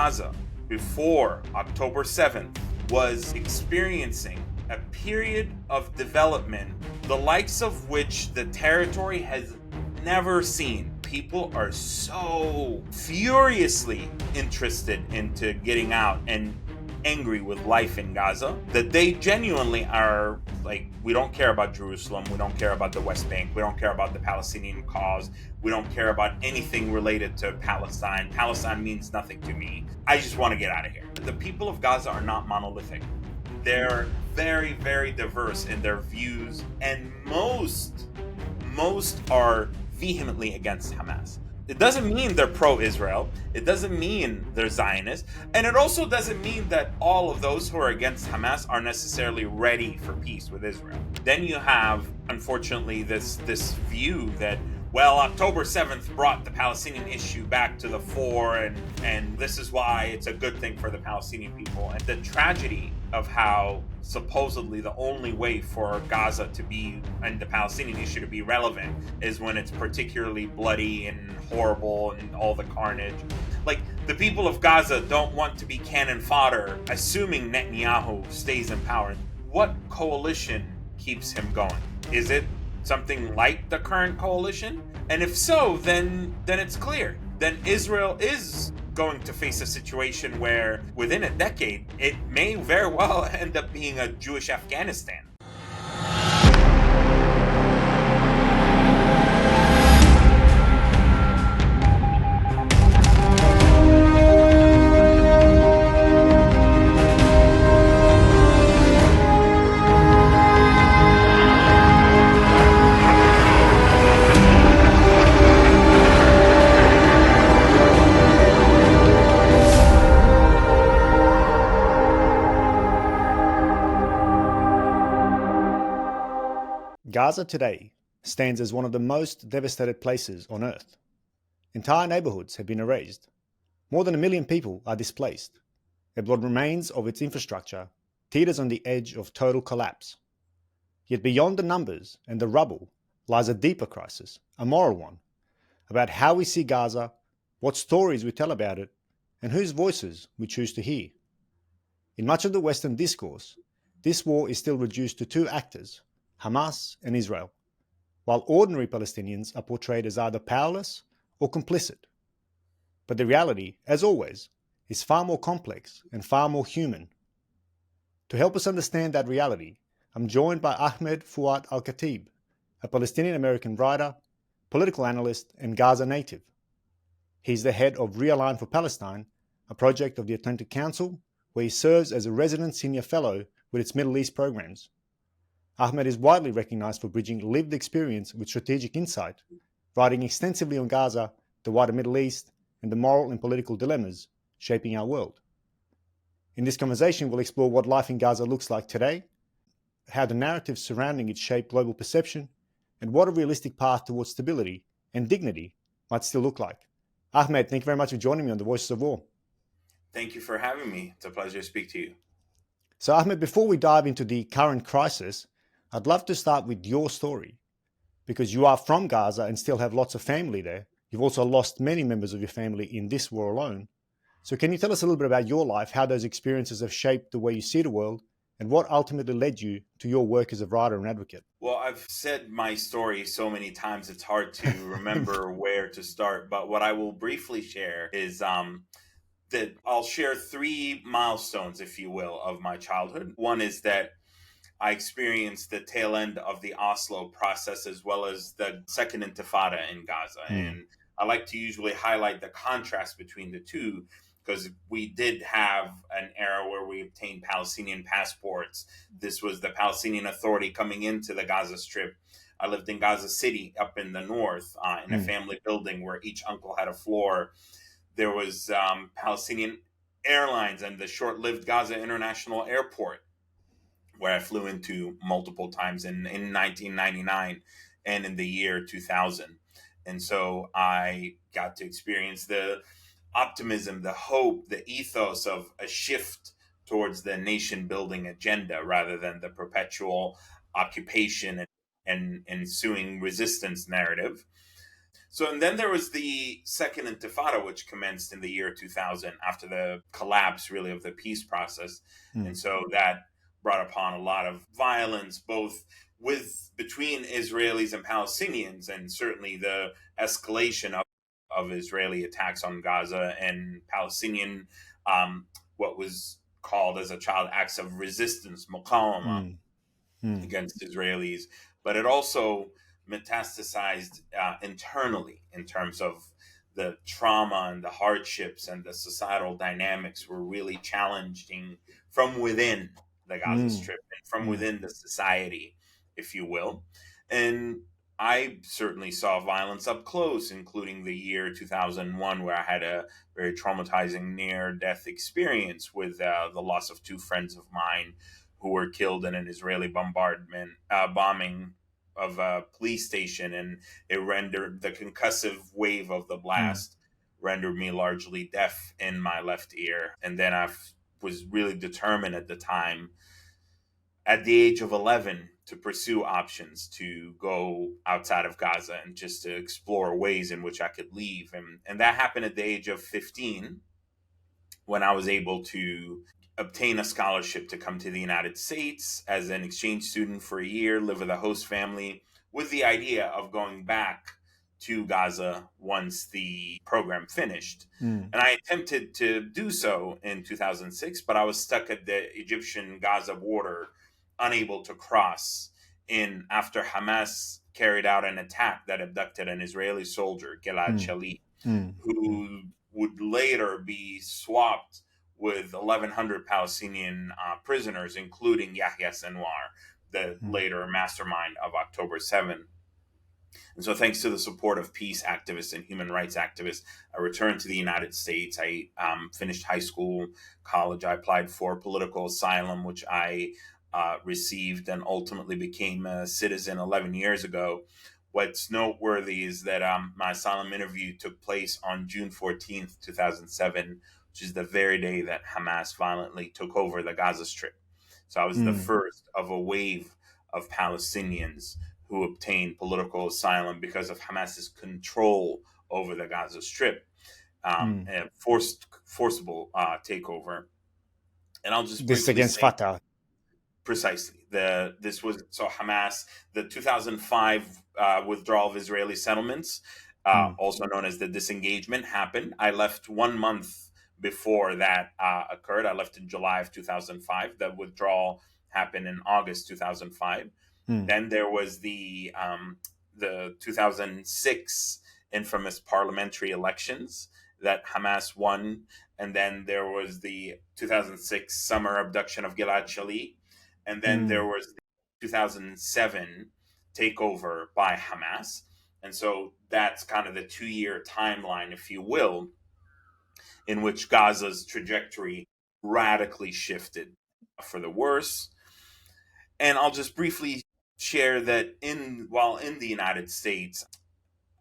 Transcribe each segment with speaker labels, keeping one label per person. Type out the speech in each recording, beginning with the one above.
Speaker 1: Gaza before October 7th was experiencing a period of development, the likes of which the territory has never seen. People are so furiously interested into getting out and angry with life in Gaza that they genuinely are like, we don't care about Jerusalem, we don't care about the West Bank, we don't care about the Palestinian cause, we don't care about anything related to Palestine. Palestine means nothing to me. I just want to get out of here. The people of Gaza are not monolithic. They're very, very diverse in their views, and most are vehemently against Hamas. It doesn't mean they're pro-Israel. It doesn't mean they're Zionists. And it also doesn't mean that all of those who are against Hamas are necessarily ready for peace with Israel. Then you have, unfortunately, this view that, well, October 7th brought the Palestinian issue back to the fore, and this is why it's a good thing for the Palestinian people. And the tragedy of how supposedly the only way for Gaza to be, and the Palestinian issue to be relevant, is when it's particularly bloody and horrible and all the carnage. Like, the people of Gaza don't want to be cannon fodder, assuming Netanyahu stays in power. What coalition keeps him going? Is it something like the current coalition? And if so, then it's clear. Then Israel is going to face a situation where within a decade, it may very well end up being a Jewish Afghanistan.
Speaker 2: Gaza today stands as one of the most devastated places on earth. Entire neighborhoods have been erased. More than 1 million people are displaced. What remains of its infrastructure teeters on the edge of total collapse. Yet beyond the numbers and the rubble lies a deeper crisis, a moral one, about how we see Gaza, what stories we tell about it, and whose voices we choose to hear. In much of the Western discourse, this war is still reduced to two actors, Hamas and Israel, while ordinary Palestinians are portrayed as either powerless or complicit. But the reality, as always, is far more complex and far more human. To help us understand that reality, I'm joined by Ahmed Fouad Alkhatib, a Palestinian-American writer, political analyst, and Gaza native. He's the head of Realign for Palestine, a project of the Atlantic Council, where he serves as a resident senior fellow with its Middle East programs. Ahmed is widely recognized for bridging lived experience with strategic insight, writing extensively on Gaza, the wider Middle East, and the moral and political dilemmas shaping our world. In this conversation, we'll explore what life in Gaza looks like today, how the narratives surrounding it shape global perception, and what a realistic path towards stability and dignity might still look like. Ahmed, thank you very much for joining me on The Voices of War.
Speaker 1: Thank you for having me. It's a pleasure to speak to you.
Speaker 2: So Ahmed, before we dive into the current crisis, I'd love to start with your story, because you are from Gaza and still have lots of family there. You've also lost many members of your family in this war alone. So can you tell us a little bit about your life, how those experiences have shaped the way you see the world, and what ultimately led you to your work as a writer and advocate?
Speaker 1: Well, I've said my story so many times, it's hard to remember where to start. But what I will briefly share is that I'll share 3 milestones, if you will, of my childhood. One is that I experienced the tail end of the Oslo process as well as the second intifada in Gaza. And I like to usually highlight the contrast between the two, because we did have an era where we obtained Palestinian passports. This was the Palestinian Authority coming into the Gaza Strip. I lived in Gaza City up in the north in a family building where each uncle had a floor. There was Palestinian Airlines and the short-lived Gaza International Airport, where I flew into multiple times in 1999 and in the year 2000. And so I got to experience the optimism, the hope, the ethos of a shift towards the nation building agenda rather than the perpetual occupation and ensuing resistance narrative. So, and then there was the Second Intifada, which commenced in the year 2000 after the collapse, really, of the peace process. And
Speaker 2: Mm.
Speaker 1: so that brought upon a lot of violence, both between Israelis and Palestinians, and certainly the escalation of Israeli attacks on Gaza and Palestinian, um, what was called as a child acts of resistance, muqawama,
Speaker 2: Mm. Mm.
Speaker 1: against Israelis, but it also metastasized internally in terms of the trauma and the hardships and the societal dynamics were really challenging from within the Gaza
Speaker 2: Mm.
Speaker 1: Strip and from
Speaker 2: Mm.
Speaker 1: within the society, if you will. And I certainly saw violence up close, including the year 2001, where I had a very traumatizing near death experience with the loss of two friends of mine who were killed in an Israeli bombing of a police station, and it rendered the concussive wave of the
Speaker 2: Mm.
Speaker 1: blast rendered me largely deaf in my left ear. And then was really determined at the time, at the age of 11, to pursue options to go outside of Gaza and just to explore ways in which I could leave. And that happened at the age of 15, when I was able to obtain a scholarship to come to the United States as an exchange student for a year, live with a host family, with the idea of going back to Gaza once the program finished.
Speaker 2: Mm.
Speaker 1: And I attempted to do so in 2006, but I was stuck at the Egyptian Gaza border, unable to cross in after Hamas carried out an attack that abducted an Israeli soldier, Gilad
Speaker 2: Mm.
Speaker 1: Shalit,
Speaker 2: Mm. Mm.
Speaker 1: who would later be swapped with 1,100 Palestinian prisoners, including Yahya Sinwar, the
Speaker 2: Mm.
Speaker 1: later mastermind of October 7th. And so, thanks to the support of peace activists and human rights activists, I returned to the United States. I finished high school, college. I applied for political asylum, which I received, and ultimately became a citizen 11 years ago. What's noteworthy is that my asylum interview took place on June 14th, 2007, which is the very day that Hamas violently took over the Gaza Strip. So I was the
Speaker 2: Mm.
Speaker 1: first of a wave of Palestinians who obtained political asylum because of Hamas's control over the Gaza Strip,
Speaker 2: Mm.
Speaker 1: and forcible takeover. And I'll just
Speaker 2: This is
Speaker 1: briefly
Speaker 2: against
Speaker 1: say
Speaker 2: Fatah.
Speaker 1: precisely this was so Hamas, the 2005 withdrawal of Israeli settlements,
Speaker 2: Mm.
Speaker 1: also known as the disengagement, happened. I left 1 month before that occurred. I left in July of 2005. The withdrawal happened in August 2005.
Speaker 2: Mm.
Speaker 1: Then there was the 2006 infamous parliamentary elections that Hamas won, and then there was the 2006 summer abduction of Gilad Shalit, and then there
Speaker 2: Mm.
Speaker 1: was the 2007 takeover by Hamas. And so that's kind of the 2 year timeline, if you will, in which Gaza's trajectory radically shifted for the worse. And I'll just briefly share that while in the United States,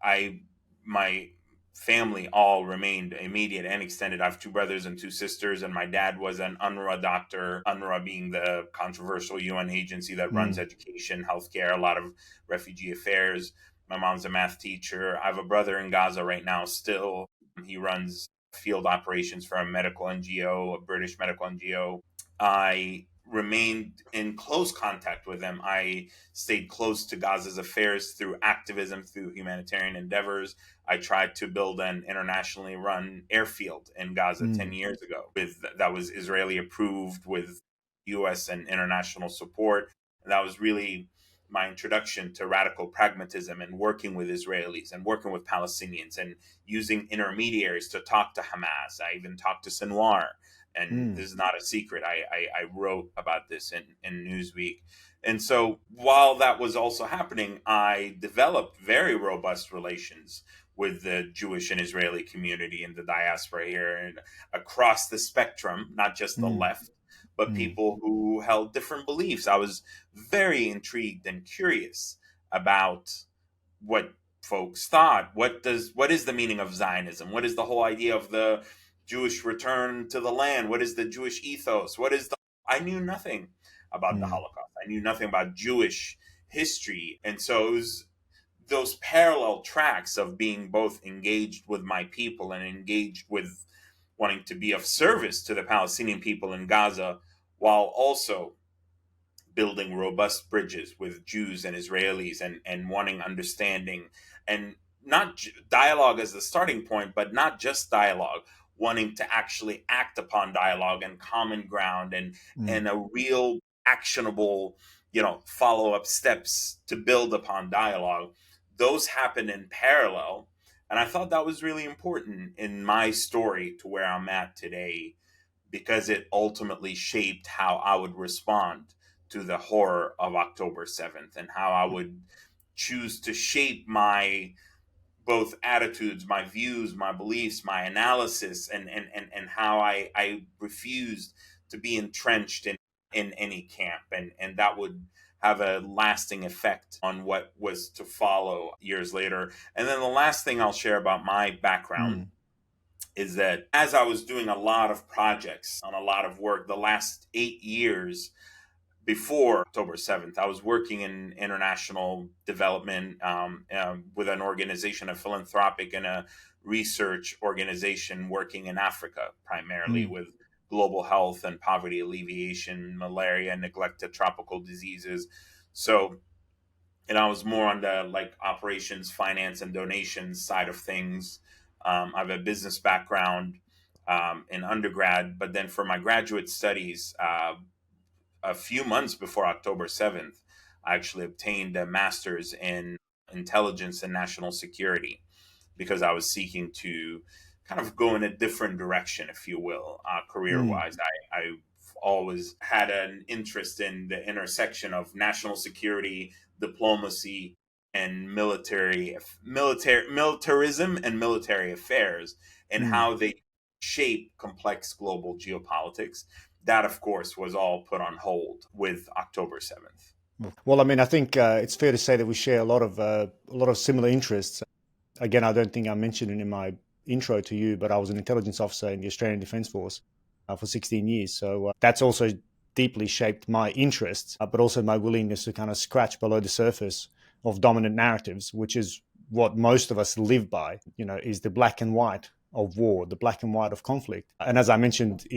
Speaker 1: I my family all remained immediate and extended. I have two brothers and two sisters, and my dad was an UNRWA doctor. UNRWA being the controversial UN agency that runs
Speaker 2: Mm.
Speaker 1: education, healthcare, a lot of refugee affairs. My mom's a math teacher. I have a brother in Gaza right now still. He runs field operations for a medical NGO, a British medical NGO. I remained in close contact with them. I stayed close to Gaza's affairs through activism, through humanitarian endeavors. I tried to build an internationally run airfield in Gaza 10
Speaker 2: Mm.
Speaker 1: years ago that was Israeli approved with US and international support. And that was really my introduction to radical pragmatism and working with Israelis and working with Palestinians and using intermediaries to talk to Hamas. I even talked to Sinwar, and
Speaker 2: Mm.
Speaker 1: this is not a secret. I wrote about this in Newsweek. And so while that was also happening, I developed very robust relations with the Jewish and Israeli community in the diaspora here and across the spectrum, not just the
Speaker 2: Mm.
Speaker 1: left, but
Speaker 2: Mm.
Speaker 1: people who held different beliefs. I was very intrigued and curious about what folks thought. What is the meaning of Zionism? What is the whole idea of the Jewish return to the land? What is the Jewish ethos? I knew nothing about the
Speaker 2: Mm.
Speaker 1: Holocaust. I knew nothing about Jewish history. And so it was those parallel tracks of being both engaged with my people and engaged with wanting to be of service to the Palestinian people in Gaza, while also building robust bridges with Jews and Israelis, and wanting understanding, and not dialogue as the starting point, but not just dialogue, wanting to actually act upon dialogue and common ground, and a real actionable, follow up steps to build upon dialogue. Those happen in parallel. And I thought that was really important in my story to where I'm at today, because it ultimately shaped how I would respond to the horror of October 7th, and how I would choose to shape my both attitudes, my views, my beliefs, my analysis, and how I refused to be entrenched in any camp. And that would have a lasting effect on what was to follow years later. And then the last thing I'll share about my background is that as I was doing a lot of projects on a lot of work the last 8 years before October 7th, I was working in international development, with an organization, a philanthropic and a research organization working in Africa, primarily with global health and poverty alleviation, malaria, neglected tropical diseases. So, and I was more on the operations, finance, and donations side of things. I have a business background in undergrad, but then for my graduate studies, a few months before October 7th, I actually obtained a master's in intelligence and national security, because I was seeking to kind of go in a different direction, if you will, career wise. I've always had an interest in the intersection of national security, diplomacy, and militarism and military affairs, and how they shape complex global geopolitics. That, of course, was all put on hold with October 7th.
Speaker 2: Well, I mean, I think it's fair to say that we share a lot of similar interests. Again, I don't think I mentioned it in my intro to you, but I was an intelligence officer in the Australian Defence Force for 16 years. So that's also deeply shaped my interests, but also my willingness to kind of scratch below the surface of dominant narratives, which is what most of us live by, is the black and white of war, the black and white of conflict. And as I mentioned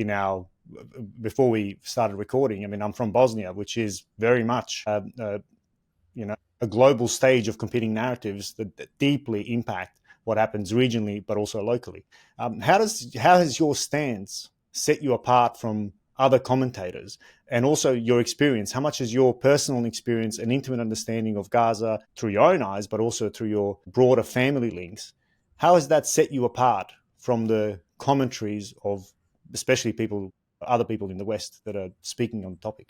Speaker 2: before we started recording, I mean, I'm from Bosnia, which is very much, a global stage of competing narratives that deeply impact what happens regionally, but also locally. How has your stance set you apart from other commentators, and also your experience? How much is your personal experience and intimate understanding of Gaza through your own eyes, but also through your broader family links? How has that set you apart from the commentaries of especially other people in the West that are speaking on the topic?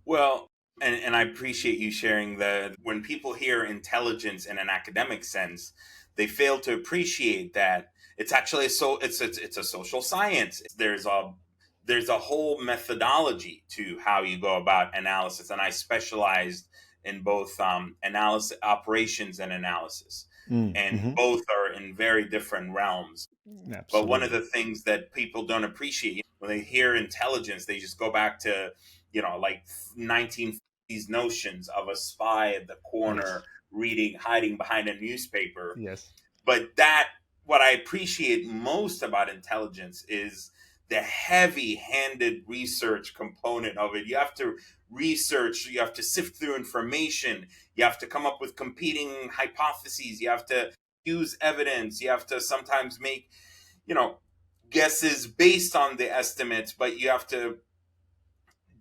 Speaker 1: Well, and I appreciate you sharing that. When people hear intelligence in an academic sense, they fail to appreciate that it's actually it's a social science. There's a whole methodology to how you go about analysis, and I specialized in both analysis, operations, and analysis, and both are in very different realms. But one of
Speaker 2: Absolutely.
Speaker 1: the things that people don't appreciate when they hear intelligence, they just go back to, 1950s notions of a spy at the corner
Speaker 2: Yes.
Speaker 1: hiding behind a newspaper.
Speaker 2: Yes.
Speaker 1: But what I appreciate most about intelligence is the heavy handed research component of it. You have to research, you have to sift through information, you have to come up with competing hypotheses, you have to use evidence, you have to sometimes make, you know, guesses based on the estimates, but you have to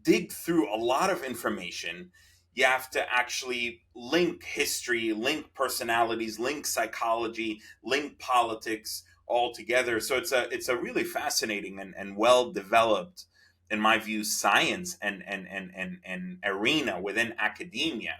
Speaker 1: dig through a lot of information. You have to actually link history, link personalities, link psychology, link politics all together. So it's a really fascinating and well developed, in my view, science and arena within academia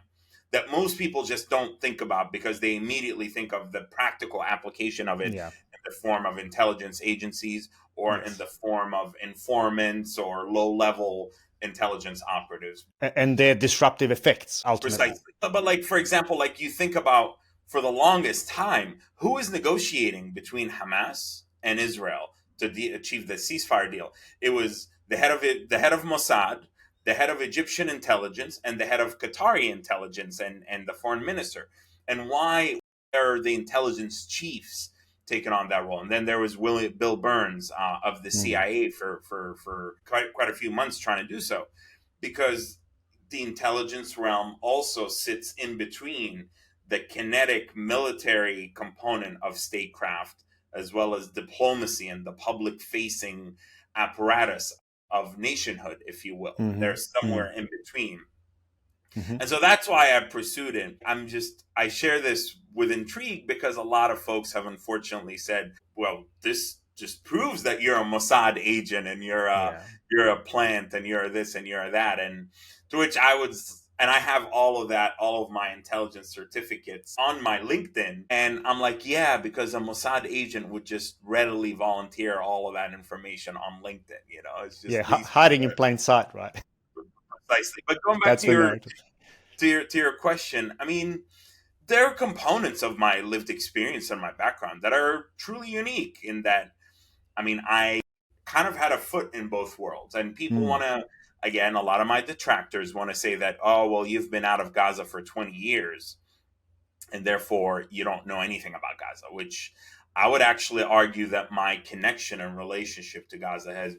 Speaker 1: that most people just don't think about, because they immediately think of the practical application of it
Speaker 2: Yeah.
Speaker 1: in the form of intelligence agencies, or in
Speaker 2: Yes.
Speaker 1: the form of informants or low level intelligence operatives.
Speaker 2: And their disruptive effects ultimately.
Speaker 1: Precisely. But like, for example, like you think about, for the longest time, who is negotiating between Hamas and Israel to achieve the ceasefire deal? It was the head of Mossad, the head of Egyptian intelligence, and the head of Qatari intelligence, and the foreign minister. and why are the intelligence chiefs taking on that role? And then there was Bill Burns of the CIA for quite a few months trying to do so, because the intelligence realm also sits in between the kinetic military component of statecraft as well as diplomacy and the public facing apparatus of nationhood, if you will. They're somewhere in between. And so that's why I pursued it. I share this with intrigue because a lot of folks have unfortunately said, well, this just proves that you're a Mossad agent and you're a plant and you're this and you're that. And to which and I have all of that, all of my intelligence certificates on my LinkedIn. And I'm like, yeah, because a Mossad agent would just readily volunteer all of that information on LinkedIn. It's just these
Speaker 2: hiding in plain sight, right?
Speaker 1: precisely. But going back
Speaker 2: That's
Speaker 1: to
Speaker 2: the
Speaker 1: your
Speaker 2: narrative.
Speaker 1: to your question, I mean, there are components of my lived experience and my background that are truly unique in that, I mean, I kind of had a foot in both worlds. And people want to, again, a lot of my detractors want to say that, oh, well, you've been out of Gaza for 20 years and therefore you don't know anything about Gaza, which I would actually argue that my connection and relationship to Gaza has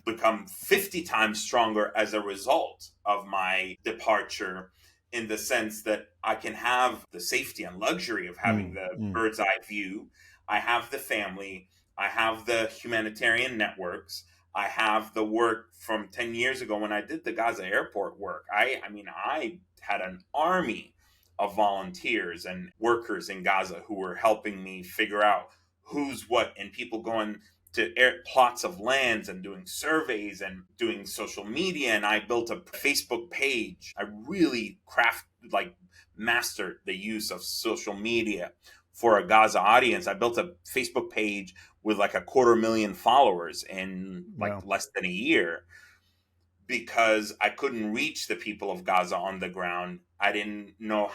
Speaker 1: become 50 times stronger as a result of my departure, in the sense that I can have the safety and luxury of having the bird's eye view. I have the family, I have the humanitarian networks, I have the work from 10 years ago when I did the Gaza airport work. I mean, I had an army of volunteers and workers in Gaza who were helping me figure out who's what, and people going to plots of lands and doing surveys and doing social media. And I built a Facebook page. I really mastered the use of social media for a Gaza audience. I built a Facebook page with like 250,000 followers in less than a year, because I couldn't reach the people of Gaza on the ground. I didn't know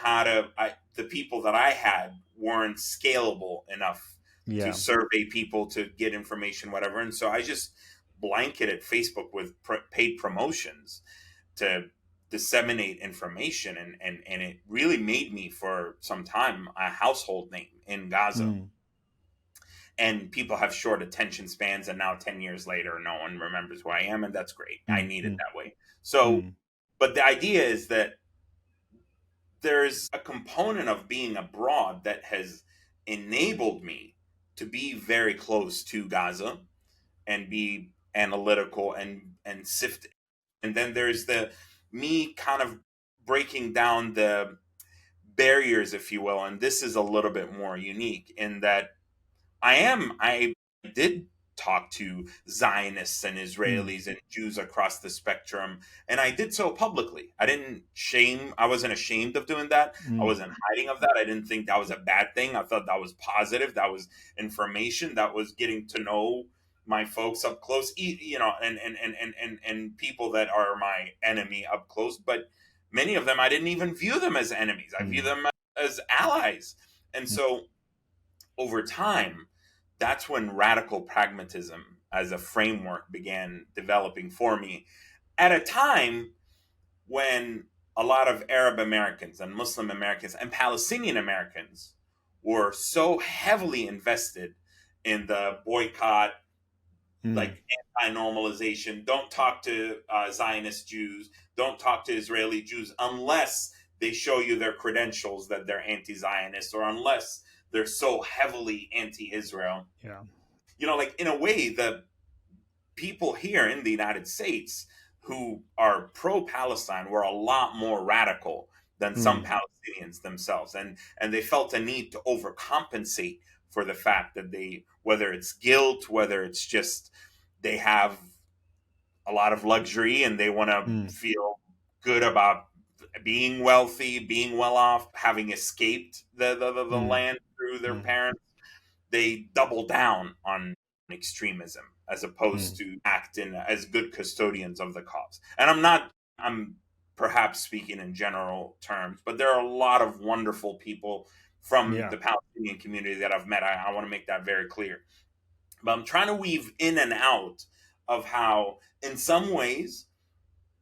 Speaker 1: the people that I had weren't scalable enough to survey people, to get information, whatever. And so I just blanketed Facebook with paid promotions to disseminate information. And it really made me, for some time, a household name in Gaza. And people have short attention spans. And now 10 years later, no one remembers who I am. And that's great. I need it that way. So, but the idea is that there's a component of being abroad that has enabled me to be very close to Gaza and be analytical and sift. And then there's me kind of breaking down the barriers, if you will. And this is a little bit more unique in that I did talk to Zionists and Israelis and Jews across the spectrum, and I did so publicly. I wasn't ashamed of doing that. I wasn't hiding of that. I didn't think that was a bad thing. I thought that was positive. That was information. That was getting to know my folks up close, and people that are my enemy up close. But many of them, I didn't even view them as enemies. I view them as allies. And so over time, that's when radical pragmatism as a framework began developing for me, at a time when a lot of Arab Americans and Muslim Americans and Palestinian Americans were so heavily invested in the boycott, like anti-normalization. Don't talk to Zionist Jews. Don't talk to Israeli Jews unless they show you their credentials that they're anti-Zionist, or unless they're so heavily anti-Israel. Like, in a way, the people here in the United States who are pro-Palestine were a lot more radical than some Palestinians themselves. And they felt a need to overcompensate for the fact that whether it's guilt, whether it's just they have a lot of luxury and they want to feel good about being wealthy, being well off, having escaped the land through their parents, they double down on extremism as opposed to acting as good custodians of the cause. And I'm perhaps speaking in general terms, but there are a lot of wonderful people from the Palestinian community that I've met. I want to make that very clear. But I'm trying to weave in and out of how, in some ways,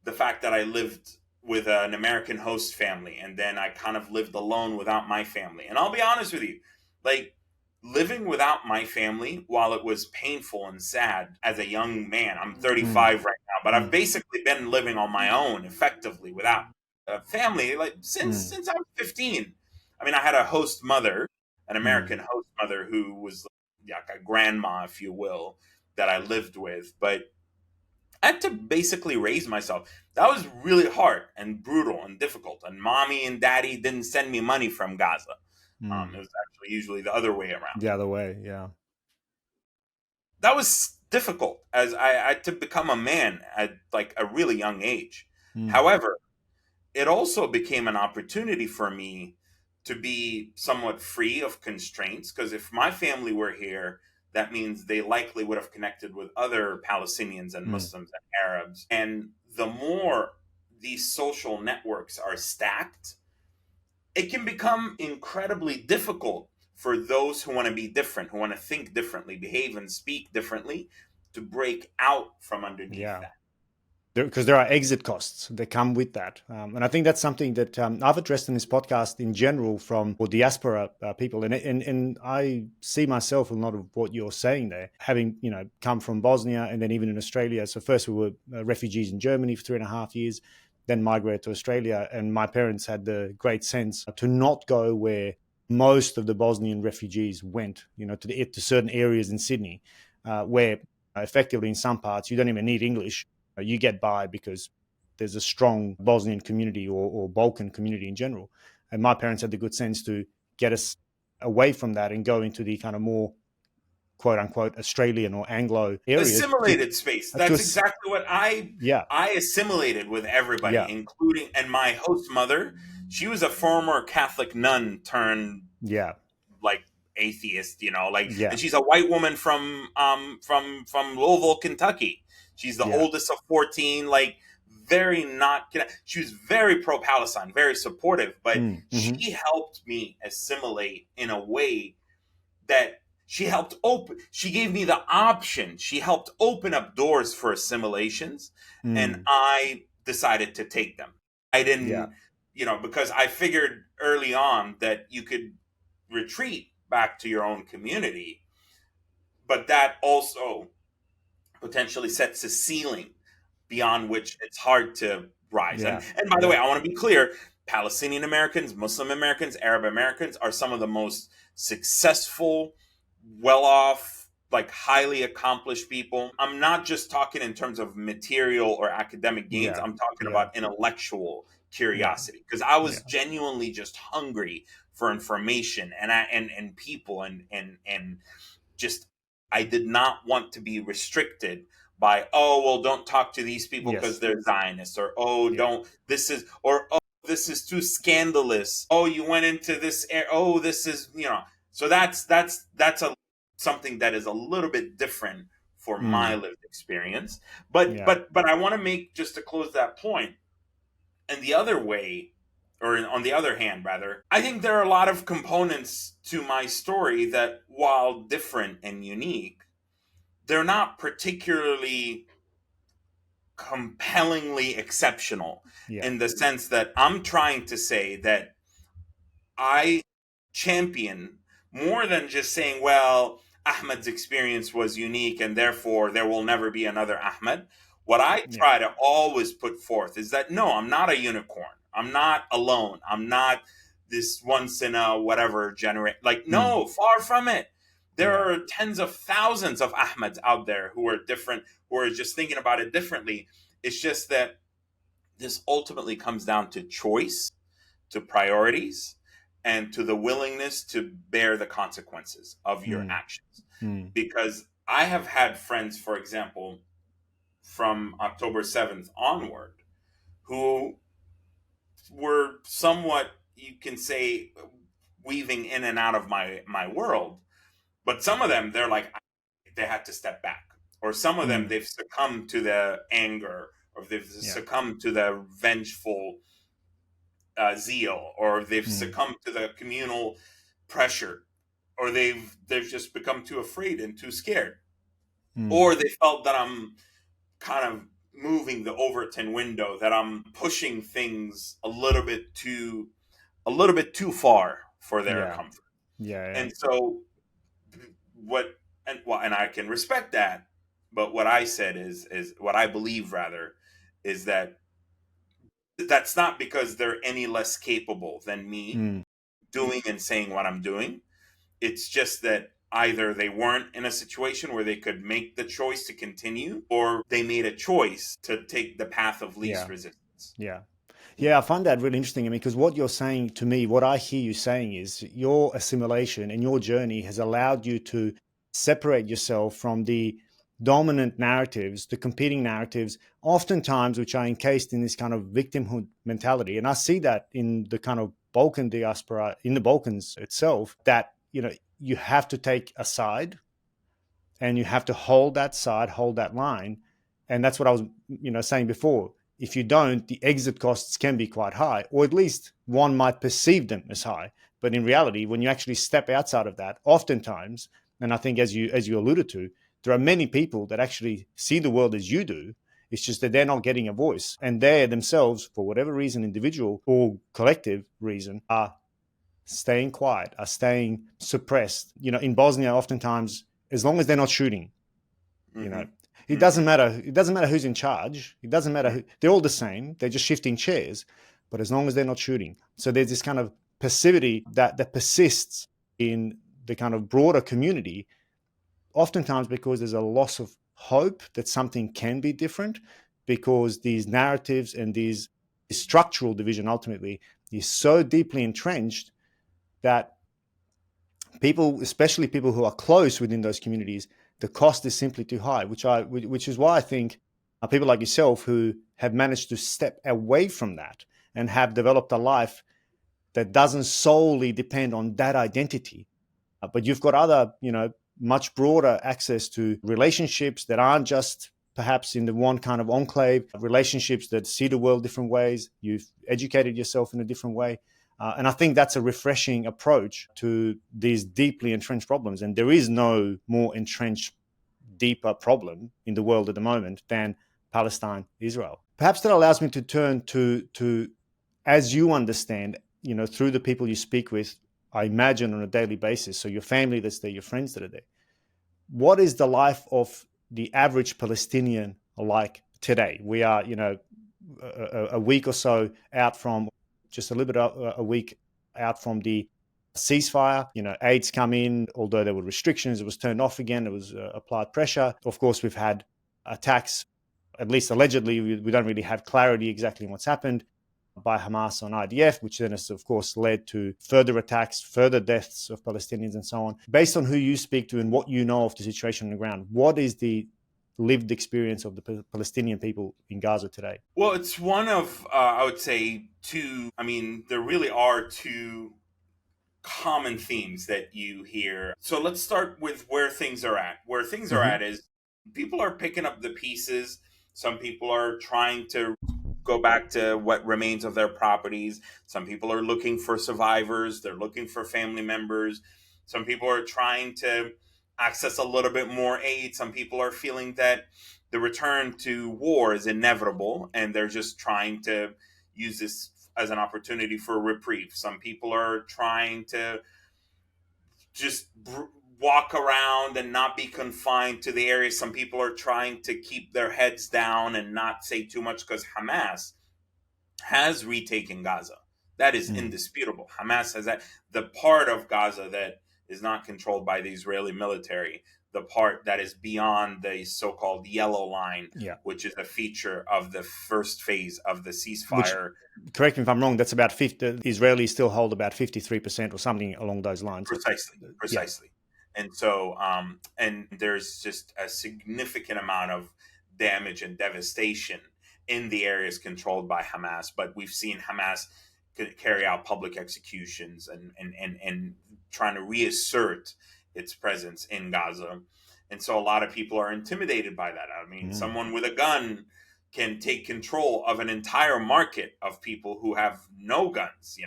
Speaker 1: the fact that I lived with an American host family, and then I kind of lived alone without my family. And I'll be honest with you, like living without my family, while it was painful and sad as a young man, I'm
Speaker 2: Mm,
Speaker 1: 35 right now, but I've
Speaker 2: mm,
Speaker 1: basically been living on my own effectively without a family like
Speaker 2: mm,
Speaker 1: since I was 15. I mean, I had a host mother, an
Speaker 2: mm.
Speaker 1: American host mother who was like a grandma, if you will, that I lived with, but I had to basically raise myself. That was really hard and brutal and difficult. And mommy and daddy didn't send me money from Gaza. It
Speaker 2: Mm.
Speaker 1: was actually usually the other way around.
Speaker 2: The other way, yeah.
Speaker 1: That was difficult as I had to become a man at like a really young age.
Speaker 2: Mm,
Speaker 1: However, it also became an opportunity for me to be somewhat free of constraints because if my family were here, that means they likely would have connected with other Palestinians and
Speaker 2: mm.
Speaker 1: Muslims and Arabs. And the more these social networks are stacked, it can become incredibly difficult for those who want to be different, who want to think differently, behave and speak differently, to break out from underneath
Speaker 2: Yeah.
Speaker 1: that.
Speaker 2: Because there are exit costs that come with that. And I think that's something that I've addressed in this podcast in general from or diaspora people. And I see myself in a lot of what you're saying there, having, come from Bosnia and then even in Australia. So first we were refugees in Germany for 3.5 years, then migrated to Australia. And my parents had the great sense to not go where most of the Bosnian refugees went, to certain areas in Sydney, where effectively in some parts you don't even need English. You get by because there's a strong Bosnian community or Balkan community in general. And my parents had the good sense to get us away from that and go into the kind of more quote unquote Australian or Anglo areas
Speaker 1: Assimilated space.
Speaker 2: to
Speaker 1: That's exactly what
Speaker 2: yeah,
Speaker 1: I assimilated with everybody,
Speaker 2: yeah,
Speaker 1: including and my host mother. She was a former Catholic nun turned
Speaker 2: yeah,
Speaker 1: like atheist, like,
Speaker 2: yeah,
Speaker 1: and she's a white woman from Louisville, Kentucky. She's the
Speaker 2: yeah,
Speaker 1: oldest of 14. Like, very not. She was very pro Palestine, very supportive, but
Speaker 2: mm-hmm.
Speaker 1: she helped me assimilate in a way that she gave me the option, she helped open up doors for assimilations, and
Speaker 2: Mm,
Speaker 1: I decided to take them. I
Speaker 2: yeah,
Speaker 1: didn't, because I figured early on that you could retreat back to your own community, but that also potentially sets a ceiling beyond which it's hard to rise. And
Speaker 2: yeah,
Speaker 1: and by the way,
Speaker 2: yeah,
Speaker 1: I want to be clear, Palestinian Americans, Muslim Americans, Arab Americans are some of the most successful, well-off, like highly accomplished people. I'm not just talking in terms of material or academic gains.
Speaker 2: yeah,
Speaker 1: I'm talking
Speaker 2: yeah,
Speaker 1: about intellectual
Speaker 2: yeah,
Speaker 1: curiosity because I was
Speaker 2: yeah,
Speaker 1: genuinely just hungry for information and people and just I did not want to be restricted by, oh well, don't talk to these people because
Speaker 2: yes,
Speaker 1: they're Zionists, or oh
Speaker 2: yeah,
Speaker 1: don't this is, or oh this is too scandalous, oh you went into this oh this is, so that's a something that is a little bit different for my
Speaker 2: mm,
Speaker 1: lived experience. but
Speaker 2: yeah,
Speaker 1: but but I want to make, just to close that point, and the other way, or on the other hand, rather, I think there are a lot of components to my story that, while different and unique, they're not particularly compellingly exceptional,
Speaker 2: yeah,
Speaker 1: in the sense that I'm trying to say that I champion more than just saying, well, Ahmed's experience was unique and therefore there will never be another Ahmed. What I
Speaker 2: yeah,
Speaker 1: try to always put forth is that no, I'm not a unicorn. I'm not alone. I'm not this once in a whatever generation. Like,
Speaker 2: mm,
Speaker 1: no, far from it. There
Speaker 2: yeah,
Speaker 1: are tens of thousands of Ahmeds out there who are different, who are just thinking about it differently. It's just that this ultimately comes down to choice, to priorities, and to the willingness to bear the consequences of your
Speaker 2: mm,
Speaker 1: actions.
Speaker 2: mm,
Speaker 1: Because I have had friends, for example, from October 7th onward, who were somewhat, you can say, weaving in and out of my world. But some of them, they're like, they had to step back. Or some of them,
Speaker 2: mm,
Speaker 1: they've succumbed to the anger, or they've
Speaker 2: yeah,
Speaker 1: succumbed to the vengeful zeal, or they've
Speaker 2: mm,
Speaker 1: succumbed to the communal pressure, or they've just become too afraid and too scared,
Speaker 2: mm,
Speaker 1: or they felt that I'm kind of moving the Overton window, that I'm pushing things a little bit too far for their
Speaker 2: Yeah.
Speaker 1: comfort.
Speaker 2: Yeah. Yeah.
Speaker 1: And so and I can respect that, but what I said is what I believe rather is that that's not because they're any less capable than me
Speaker 2: Mm.
Speaker 1: doing and saying what I'm doing. It's just that either they weren't in a situation where they could make the choice to continue, or they made a choice to take the path of least
Speaker 2: Yeah.
Speaker 1: resistance.
Speaker 2: Yeah. Yeah, I find that really interesting. I mean, because what you're saying to me, what I hear you saying is your assimilation and your journey has allowed you to separate yourself from the dominant narratives, the competing narratives, oftentimes which are encased in this kind of victimhood mentality. And I see that in the kind of Balkan diaspora, in the Balkans itself, that, you have to take a side and you have to hold that side, hold that line. And that's what I was, saying before. If you don't, the exit costs can be quite high, or at least one might perceive them as high. But in reality, when you actually step outside of that, oftentimes, and I think as you alluded to, there are many people that actually see the world as you do. It's just that they're not getting a voice, and they themselves, for whatever reason, individual or collective reason, are staying quiet, are staying suppressed. In Bosnia, oftentimes, as long as they're not shooting, you know,
Speaker 1: Mm-hmm.
Speaker 2: it doesn't
Speaker 1: Mm-hmm.
Speaker 2: matter. It doesn't matter who's in charge. It doesn't matter
Speaker 1: Right.
Speaker 2: who. They're all the same. They're just shifting chairs. But as long as they're not shooting, so there's this kind of passivity that persists in the kind of broader community. Oftentimes, because there's a loss of hope that something can be different, because these narratives and these structural division ultimately is so deeply entrenched that people, especially people who are close within those communities, the cost is simply too high. Which is why I think people like yourself who have managed to step away from that and have developed a life that doesn't solely depend on that identity, but you've got other, much broader access to relationships that aren't just perhaps in the one kind of enclave, relationships that see the world different ways. You've educated yourself in a different way. And I think that's a refreshing approach to these deeply entrenched problems. And there is no more entrenched, deeper problem in the world at the moment than Palestine, Israel. Perhaps that allows me to turn to as you understand, through the people you speak with, I imagine on a daily basis. So your family that's there, your friends that are there. What is the life of the average Palestinian like today? We are, a week or so out from, just a little bit a week out from the ceasefire. Aids come in, although there were restrictions, it was turned off again. It was applied pressure. Of course, we've had attacks, at least allegedly. We don't really have clarity exactly what's happened, by Hamas on IDF, which then has, of course, led to further attacks, further deaths of Palestinians, and so on. Based on who you speak to and what you know of the situation on the ground, what is the lived experience of the Palestinian people in Gaza today?
Speaker 1: Well, it's one of, I would say, two. I mean, there really are two common themes that you hear. So let's start with where things are at. Where things are
Speaker 2: Mm-hmm.
Speaker 1: at is people are picking up the pieces. Some people are trying to go back to what remains of their properties. Some people are looking for survivors. They're looking for family members. Some people are trying to access a little bit more aid. Some people are feeling that the return to war is inevitable and they're just trying to use this as an opportunity for a reprieve. Some people are trying to just walk around and not be confined to the area. Some people are trying to keep their heads down and not say too much because Hamas has retaken Gaza. That is
Speaker 2: Mm.
Speaker 1: indisputable. Hamas has that. The part of Gaza that is not controlled by the Israeli military, the part that is beyond the so-called yellow line,
Speaker 2: Yeah.
Speaker 1: which is a feature of the first phase of the
Speaker 2: Which,
Speaker 1: ceasefire.
Speaker 2: correct me if I'm wrong, that's about 50. The Israelis still hold about 53% or something along those lines.
Speaker 1: Precisely,
Speaker 2: Yeah.
Speaker 1: precisely. And so, and there's just a significant amount of damage and devastation in the areas controlled by Hamas. But we've seen Hamas carry out public executions and trying to reassert its presence in Gaza. And so a lot of people are intimidated by that. I mean,
Speaker 2: Mm.
Speaker 1: someone with a gun can take control of an entire market of people who have no guns,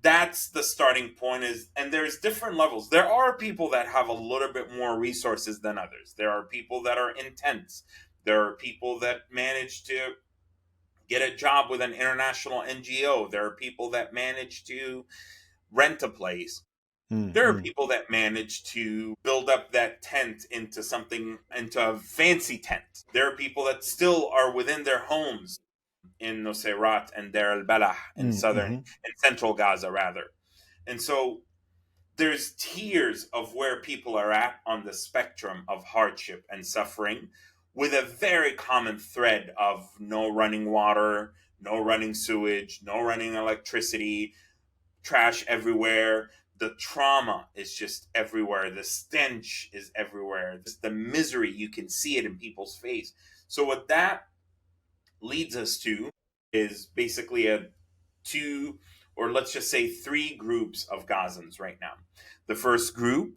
Speaker 1: that's the starting point. Is and there's different levels. There are people that have a little bit more resources than others. There are people that are intense. There are people that manage to get a job with an international NGO. There are people that manage to rent a place. There are people that manage to build up that tent into something, into a fancy tent. There are people that still are within their homes in Nusayrat and Deir al-Balah in central Gaza, rather. And so there's tiers of where people are at on the spectrum of hardship and suffering, with a very common thread of no running water, no running sewage, no running electricity, trash everywhere. The trauma is just everywhere. The stench is everywhere. The misery, you can see it in people's face. So what that leads us to is basically a two, or let's just say three groups of Gazans right now. The first group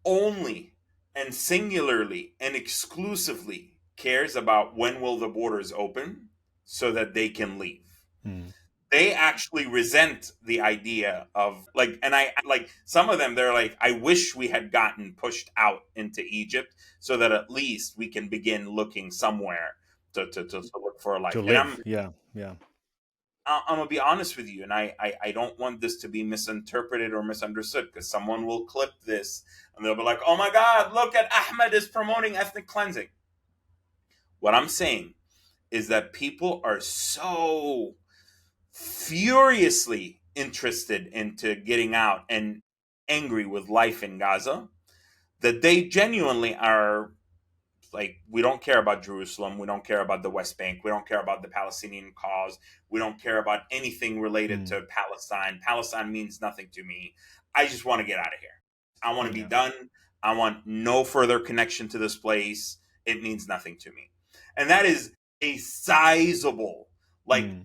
Speaker 1: only and singularly and exclusively cares about when will the borders open so that they can leave. They actually resent the idea of like, and I like some of them, they're like, I wish we had gotten pushed out into Egypt so that at least we can begin looking somewhere to look for a life.
Speaker 2: To
Speaker 1: And
Speaker 2: live, yeah.
Speaker 1: I'm gonna be honest with you, and I don't want this to be misinterpreted or misunderstood, because someone will clip this and they'll be like, "Oh my God, look at Ahmed is promoting ethnic cleansing." What I'm saying is that people are so furiously interested into getting out and angry with life in Gaza that they genuinely are like, we don't care about Jerusalem, we don't care about the West Bank, we don't care about the Palestinian cause, we don't care about anything related to Palestine. Palestine means nothing to me. I just want to get out of here. I want to be done. I want no further connection to this place. It means nothing to me. And that is a sizable,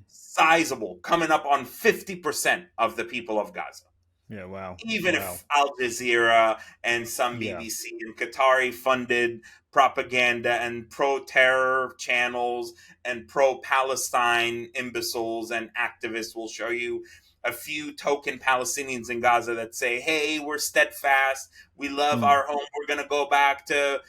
Speaker 1: sizable, coming up on 50% of the people of Gaza.
Speaker 2: Yeah, wow.
Speaker 1: Even if Al Jazeera and some BBC and Qatari funded propaganda and pro-terror channels and pro-Palestine imbeciles and activists will show you a few token Palestinians in Gaza that say, hey, we're steadfast, we love our home, we're going to go back to,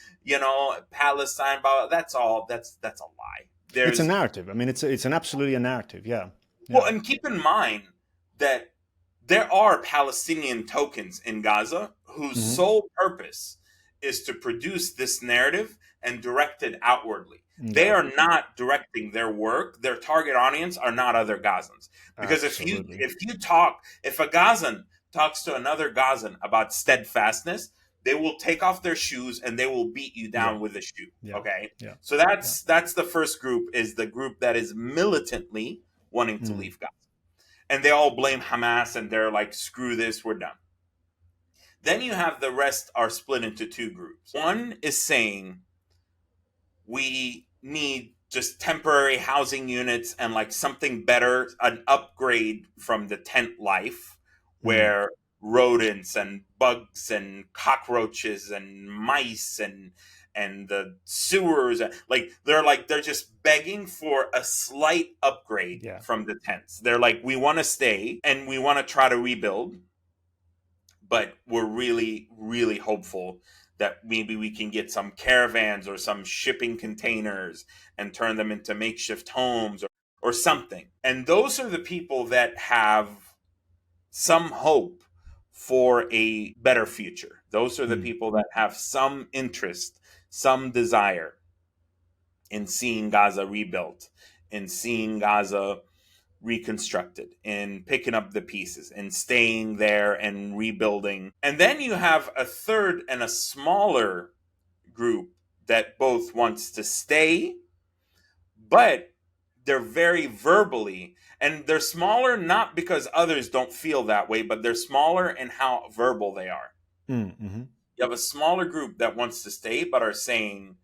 Speaker 1: Palestine. That's all. That's a lie.
Speaker 2: It's a narrative. I mean, it's an absolutely a narrative. Yeah.
Speaker 1: Well, and keep in mind that there are Palestinian tokens in Gaza whose sole purpose is to produce this narrative and direct it outwardly. They are not directing their work. Their target audience are not other Gazans. Because if a Gazan talks to another Gazan about steadfastness, they will take off their shoes and they will beat you down with a shoe. Okay? So that's the first group, is the group that is militantly wanting to leave Gaza. And they all blame Hamas and they're like, screw this, we're done. Then you have the rest are split into two groups. One is saying we need just temporary housing units and like something better, an upgrade from the tent life where rodents and bugs and cockroaches and mice and the sewers, they're just begging for a slight upgrade from the tents. They're like, we want to stay and we want to try to rebuild, but we're really, really hopeful that maybe we can get some caravans or some shipping containers and turn them into makeshift homes or something. And those are the people that have some hope for a better future. Those are the people that have some interest, some desire in seeing Gaza rebuilt, in seeing Gaza reconstructed, in picking up the pieces and staying there and rebuilding. And then you have a third and a smaller group that both wants to stay, but they're very verbally, and they're smaller not because others don't feel that way, but they're smaller in how verbal they are. You have a smaller group that wants to stay but are saying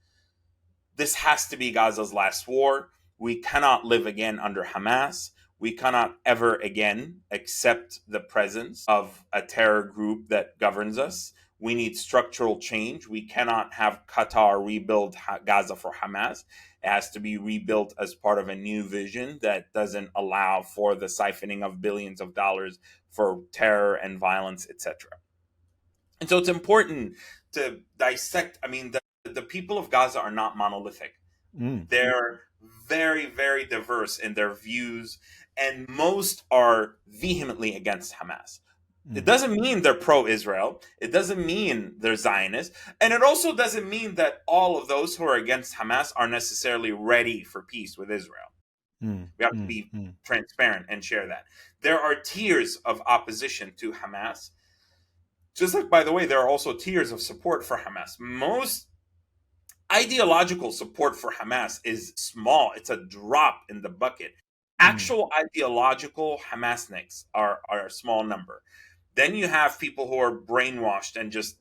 Speaker 1: this has to be Gaza's last war. We cannot live again under Hamas. We cannot ever again accept the presence of a terror group that governs us. We need structural change. We cannot have Qatar rebuild Gaza for Hamas. It has to be rebuilt as part of a new vision that doesn't allow for the siphoning of billions of dollars for terror and violence, etc. And so it's important to dissect. I mean, the people of Gaza are not monolithic. They're very, very diverse in their views, and most are vehemently against Hamas. It doesn't mean they're pro Israel. It doesn't mean they're Zionists. And it also doesn't mean that all of those who are against Hamas are necessarily ready for peace with Israel. We have to be transparent and share that. There are tiers of opposition to Hamas. Just like, by the way, there are also tiers of support for Hamas. Most ideological support for Hamas is small. It's a drop in the bucket. Actual ideological Hamasniks are a small number. Then you have people who are brainwashed and just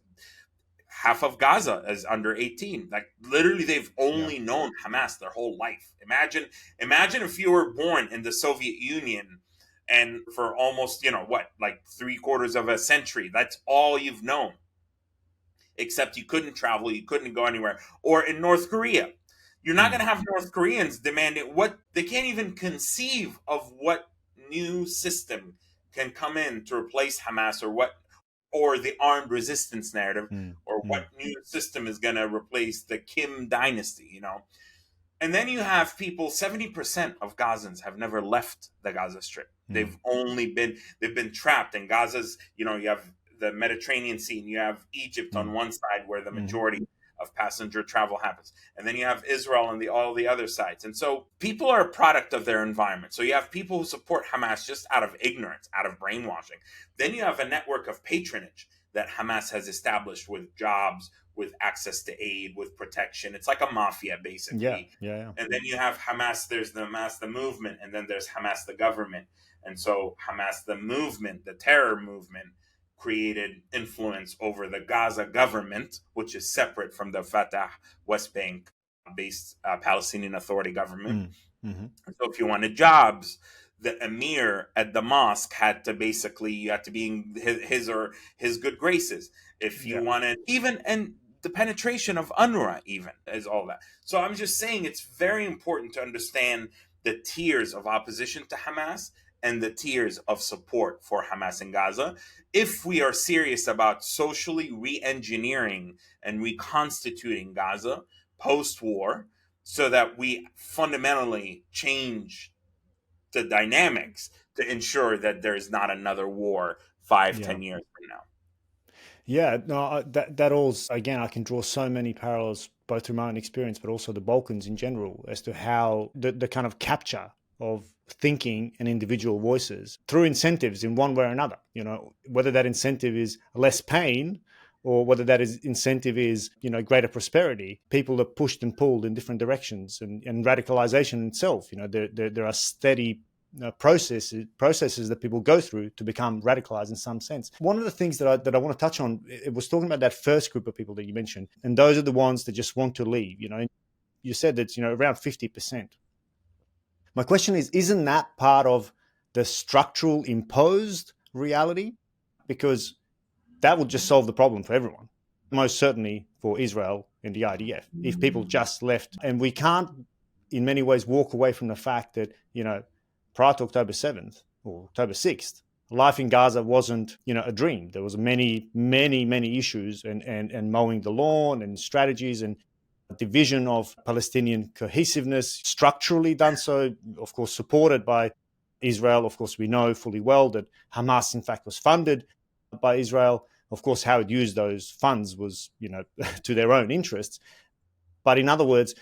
Speaker 1: half of Gaza is under 18. Like literally they've only known Hamas their whole life. Imagine if you were born in the Soviet Union and for almost, like 3/4 of a century, that's all you've known. Except you couldn't travel, you couldn't go anywhere. Or in North Korea, you're not going to have North Koreans demanding what they can't even conceive of what new system can come in to replace Hamas or the armed resistance narrative or what new system is going to replace the Kim dynasty. And then you have people, 70% of Gazans have never left the Gaza Strip. They've been trapped in Gaza's, you have the Mediterranean Sea, and you have Egypt on one side where the majority of passenger travel happens. And then you have Israel on all the other sides. And so people are a product of their environment. So you have people who support Hamas just out of ignorance, out of brainwashing. Then you have a network of patronage that Hamas has established with jobs, with access to aid, with protection. It's like a mafia, basically.
Speaker 2: Yeah.
Speaker 1: And then you have Hamas, there's the Hamas, the movement, and then there's Hamas, the government. And so Hamas, the movement, the terror movement, created influence over the Gaza government, which is separate from the Fatah West Bank based Palestinian Authority government. So if you wanted jobs, the emir at the mosque had to be in his good graces. If you wanted and the penetration of UNRWA even is all that. So I'm just saying it's very important to understand the tiers of opposition to Hamas and the tiers of support for Hamas in Gaza if we are serious about socially re-engineering and reconstituting Gaza post-war so that we fundamentally change the dynamics to ensure that there's not another war 5-10 years from now.
Speaker 2: Yeah, no, that all, again, I can draw so many parallels both through my own experience, but also the Balkans in general, as to how the kind of capture of thinking and individual voices through incentives in one way or another, whether that incentive is less pain or whether that incentive is, greater prosperity. People are pushed and pulled in different directions, and radicalization itself, there are steady processes that people go through to become radicalized in some sense. One of the things that I want to touch on, it was talking about that first group of people that you mentioned, and those are the ones that just want to leave. You said that around 50%. My question is, isn't that part of the structural imposed reality? Because that would just solve the problem for everyone, most certainly for Israel and the IDF, if people just left. And we can't in many ways walk away from the fact that prior to October 7th or October 6th, life in Gaza wasn't, a dream. There was many issues and mowing the lawn and strategies and division of Palestinian cohesiveness, structurally done so, of course, supported by Israel. Of course, we know fully well that Hamas, in fact, was funded by Israel. Of course, how it used those funds was, to their own interests. But in other words,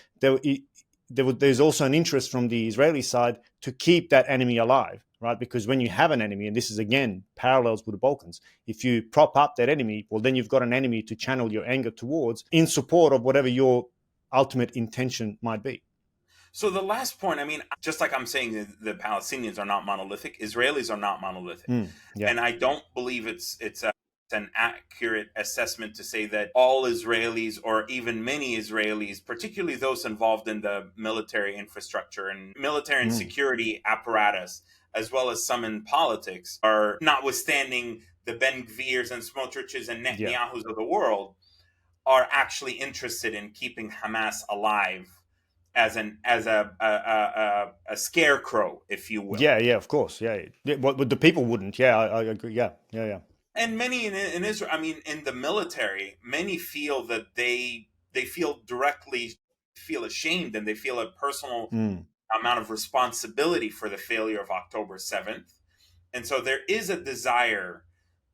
Speaker 2: there's also an interest from the Israeli side to keep that enemy alive, right? Because when you have an enemy, and this is again parallels with the Balkans, if you prop up that enemy, well, then you've got an enemy to channel your anger towards in support of whatever your ultimate intention might be.
Speaker 1: So the last point, just like I'm saying, the Palestinians are not monolithic, Israelis are not monolithic, and I don't believe it's an accurate assessment to say that all Israelis or even many Israelis, particularly those involved in the military infrastructure and military and security apparatus, as well as some in politics, are notwithstanding the Ben Gvirs and Smotriches and Netanyahus of the world, are actually interested in keeping Hamas alive as a scarecrow, if you will.
Speaker 2: Yeah, of course. Yeah. But the people wouldn't. Yeah, I agree. Yeah.
Speaker 1: And many in Israel, in the military, many feel that they feel directly feel ashamed and they feel a personal
Speaker 2: Mm.
Speaker 1: amount of responsibility for the failure of October 7th. And so there is a desire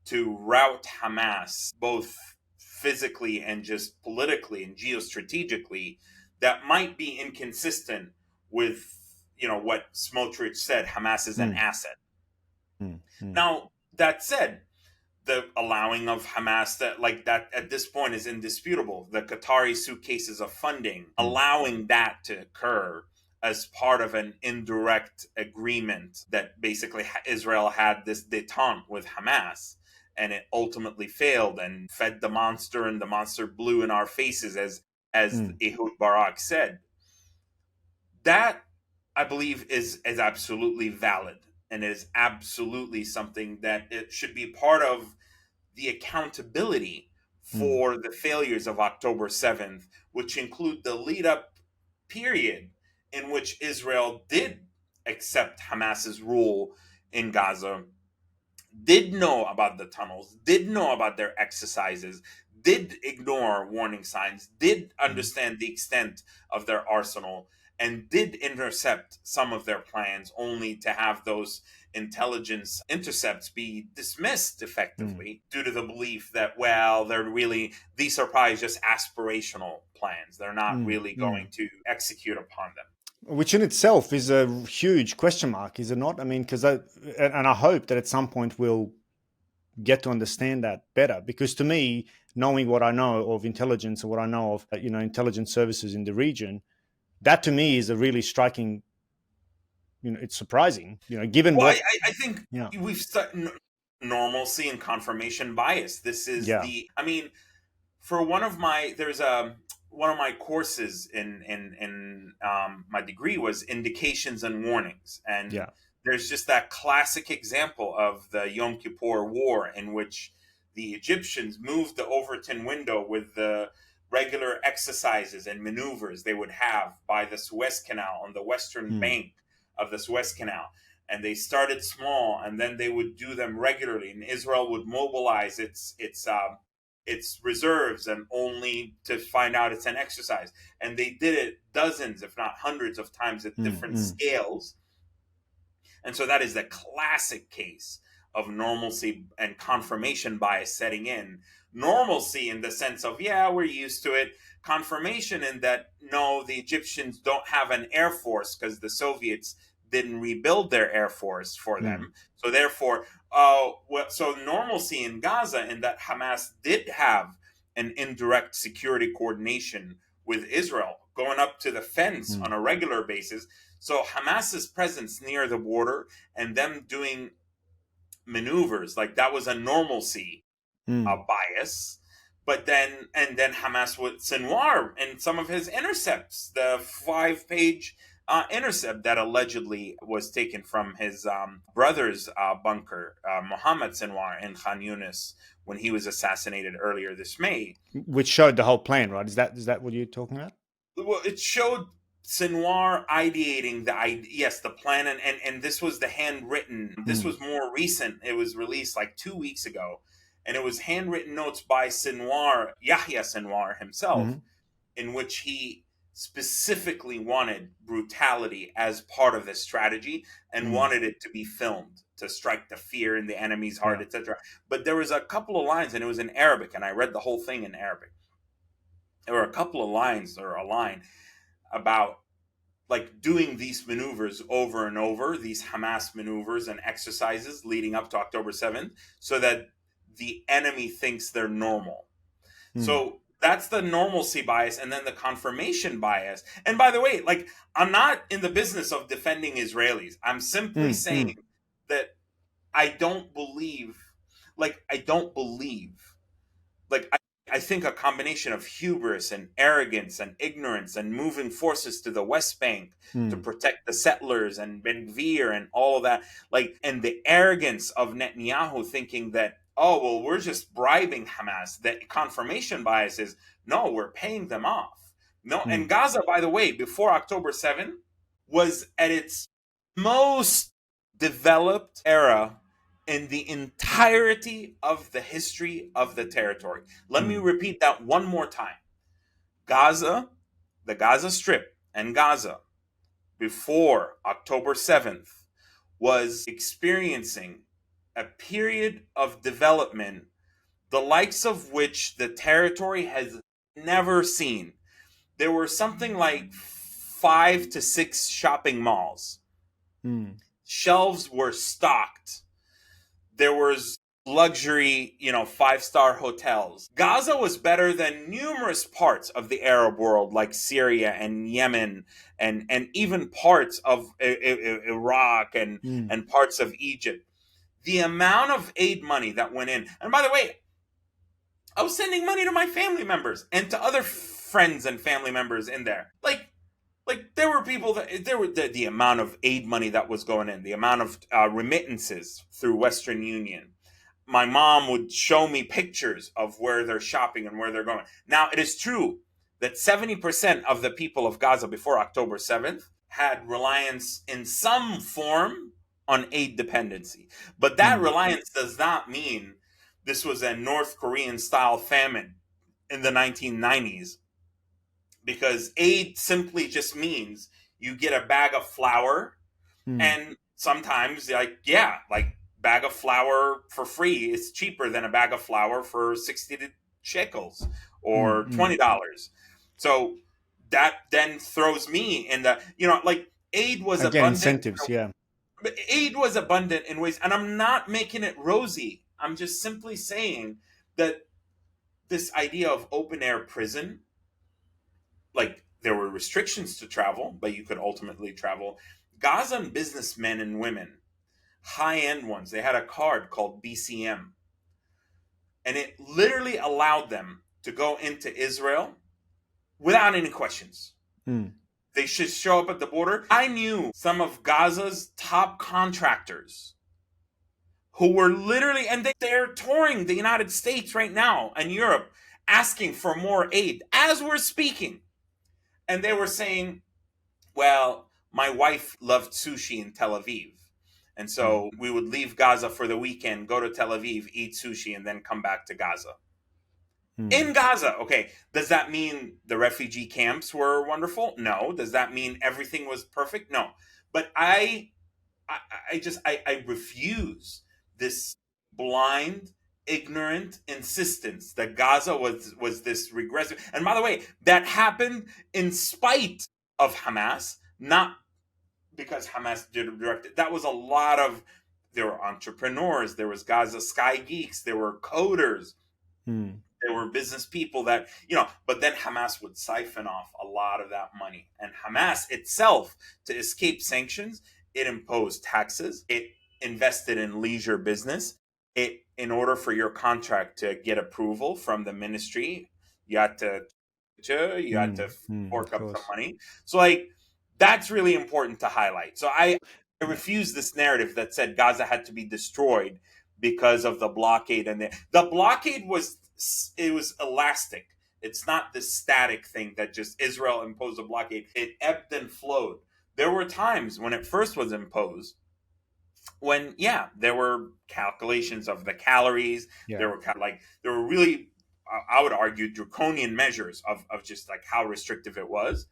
Speaker 1: to rout Hamas, both physically and just politically and geostrategically, that might be inconsistent with, what Smotrich said, Hamas is an
Speaker 2: Mm.
Speaker 1: asset.
Speaker 2: Mm. Mm.
Speaker 1: Now, that said, the allowing of Hamas that at this point is indisputable. The Qatari suitcases of funding, allowing that to occur as part of an indirect agreement that basically Israel had this détente with Hamas, and it ultimately failed and fed the monster, and the monster blew in our faces, as Ehud Barak said. That, I believe, is absolutely valid, and is absolutely something that it should be part of the accountability for the failures of October 7th, which include the lead up period in which Israel did accept Hamas's rule in Gaza, did know about the tunnels, did know about their exercises, did ignore warning signs, did understand the extent of their arsenal, and did intercept some of their plans, only to have those intelligence intercepts be dismissed effectively due to the belief that, well, these are probably just aspirational plans. They're not really going to execute upon them.
Speaker 2: Which in itself is a huge question mark, is it not? I mean, and I hope that at some point we'll get to understand that better, because to me, knowing what I know of intelligence or what I know of intelligence services in the region, that to me is a really striking, it's surprising, given
Speaker 1: Well,
Speaker 2: what
Speaker 1: I think we've normalcy and confirmation bias. This is for one of my courses in my degree was indications and warnings, and there's just that classic example of the Yom Kippur War, in which the Egyptians moved the Overton window with the regular exercises and maneuvers they would have by the Suez Canal, on the western bank of the Suez Canal. And they started small, and then they would do them regularly, and Israel would mobilize its reserves, and only to find out it's an exercise. And they did it dozens, if not hundreds of times, at different scales. And so that is the classic case of normalcy and confirmation bias setting in. Normalcy in the sense of, we're used to it. Confirmation in that, no, the Egyptians don't have an air force because the Soviets didn't rebuild their air force for them. So therefore, so normalcy in Gaza, in that Hamas did have an indirect security coordination with Israel, going up to the fence on a regular basis. So Hamas's presence near the border and them doing maneuvers, like that was a normalcy bias. But then Hamas with Sinwar and some of his intercepts, the 5-page intercept that allegedly was taken from his brother's bunker, Mohammed Sinwar, in Khan Yunis, when he was assassinated earlier this May.
Speaker 2: Which showed the whole plan, right? Is that what you're talking about?
Speaker 1: Well, it showed Sinwar ideating the plan, and this was the handwritten. This was more recent. It was released like 2 weeks ago, and it was handwritten notes by Sinwar, Yahya Sinwar himself, in which he specifically wanted brutality as part of this strategy and wanted it to be filmed to strike the fear in the enemy's heart, etc. But there was a couple of lines, and it was in Arabic, and I read the whole thing in Arabic. There were a couple of lines, or a line, about like doing these maneuvers over and over, these Hamas maneuvers and exercises leading up to October 7th, so that the enemy thinks they're normal. So that's the normalcy bias, and then the confirmation bias. And by the way, like, I'm not in the business of defending Israelis. I'm simply saying that I believe, I think a combination of hubris and arrogance and ignorance and moving forces to the West Bank to protect the settlers and Ben Gvir and all of that, and the arrogance of Netanyahu thinking that, oh, well, we're just bribing Hamas. The confirmation bias is, no, we're paying them off. No, and Gaza, by the way, before October 7th, was at its most developed era in the entirety of the history of the territory. Let me repeat that one more time. Gaza the Gaza Strip and Gaza before October 7th was experiencing a period of development the likes of which the territory has never seen. There were something like 5 to 6 shopping malls. Shelves were stocked. There was luxury, 5-star hotels. Gaza was better than numerous parts of the Arab world, like Syria and Yemen, and even parts of Iraq and parts of Egypt. The amount of aid money that went in, and by the way, I was sending money to my family members and to other friends and family members in there. Like there were people that there were the amount of aid money that was going in, the amount of remittances through Western Union. My mom would show me pictures of where they're shopping and where they're going. Now, it is true that 70% of the people of Gaza before October 7th had reliance in some form on aid dependency. But that reliance does not mean this was a North Korean style famine in the 1990s, because aid simply just means you get a bag of flour, and sometimes bag of flour for free is cheaper than a bag of flour for 60 shekels or $20. So that then throws me in the, aid was abundant.
Speaker 2: Incentives, yeah.
Speaker 1: But aid was abundant in ways, and I'm not making it rosy. I'm just simply saying that this idea of open air prison, like there were restrictions to travel, but you could ultimately travel. Gazan businessmen and women, high-end ones, they had a card called BCM. And it literally allowed them to go into Israel without any questions. They should show up at the border. I knew some of Gaza's top contractors who were literally, and they're touring the United States right now and Europe, asking for more aid as we're speaking. And they were saying, well, my wife loved sushi in Tel Aviv. And so we would leave Gaza for the weekend, go to Tel Aviv, eat sushi, and then come back to Gaza. In Gaza, okay, does that mean the refugee camps were wonderful? No. Does that mean everything was perfect? No. But I refuse this blind, ignorant insistence that Gaza was this regressive. And by the way, that happened in spite of Hamas, not because Hamas did direct it. That was a lot of, there were entrepreneurs, there was Gaza Sky Geeks, there were coders, there were business people that, but then Hamas would siphon off a lot of that money. And Hamas itself, to escape sanctions, it imposed taxes, it invested in leisure business. In order for your contract to get approval from the ministry, you had to fork up some money. So that's really important to highlight. So I refuse this narrative that said Gaza had to be destroyed because of the blockade. And the blockade was elastic. It's not this static thing that just Israel imposed a blockade. It ebbed and flowed. There were times when it first was imposed when, there were calculations of the calories. Yeah. There were really, I would argue, draconian measures of just like how restrictive it was.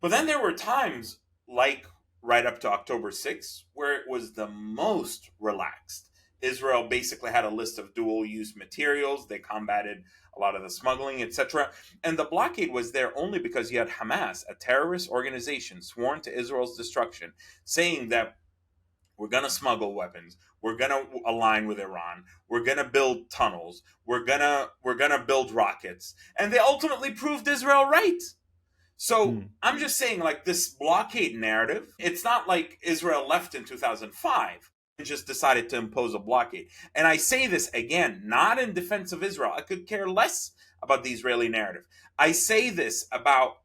Speaker 1: But then there were times, like right up to October 6th, where it was the most relaxed. Israel basically had a list of dual-use materials. They combated a lot of the smuggling, etc. And the blockade was there only because you had Hamas, a terrorist organization sworn to Israel's destruction, saying that we're going to smuggle weapons. We're going to align with Iran. We're going to build tunnels. We're going to build rockets. And they ultimately proved Israel right. So I'm just saying, like, this blockade narrative, it's not like Israel left in 2005 and just decided to impose a blockade. And I say this, again, not in defense of Israel. I could care less about the Israeli narrative. I say this about,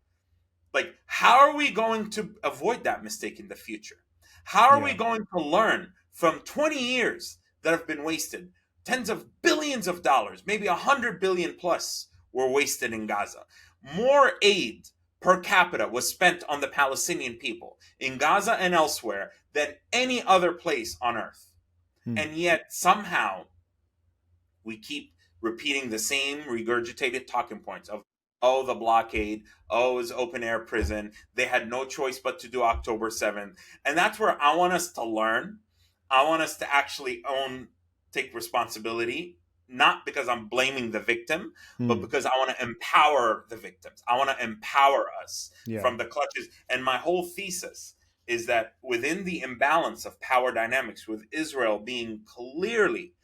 Speaker 1: like, how are we going to avoid that mistake in the future? How are we going to learn from 20 years that have been wasted? Tens of billions of dollars, maybe 100 billion plus, were wasted in Gaza. More aid per capita was spent on the Palestinian people in Gaza and elsewhere than any other place on earth. And yet somehow we keep repeating the same regurgitated talking points of oh, the blockade, oh, it was open air prison. They had no choice but to do October 7th. And that's where I want us to learn. I want us to actually take responsibility, not because I'm blaming the victim, but
Speaker 2: Mm.
Speaker 1: because I want to empower the victims. I want to empower us
Speaker 2: Yeah.
Speaker 1: from the clutches. And my whole thesis is that within the imbalance of power dynamics, with Israel being clearly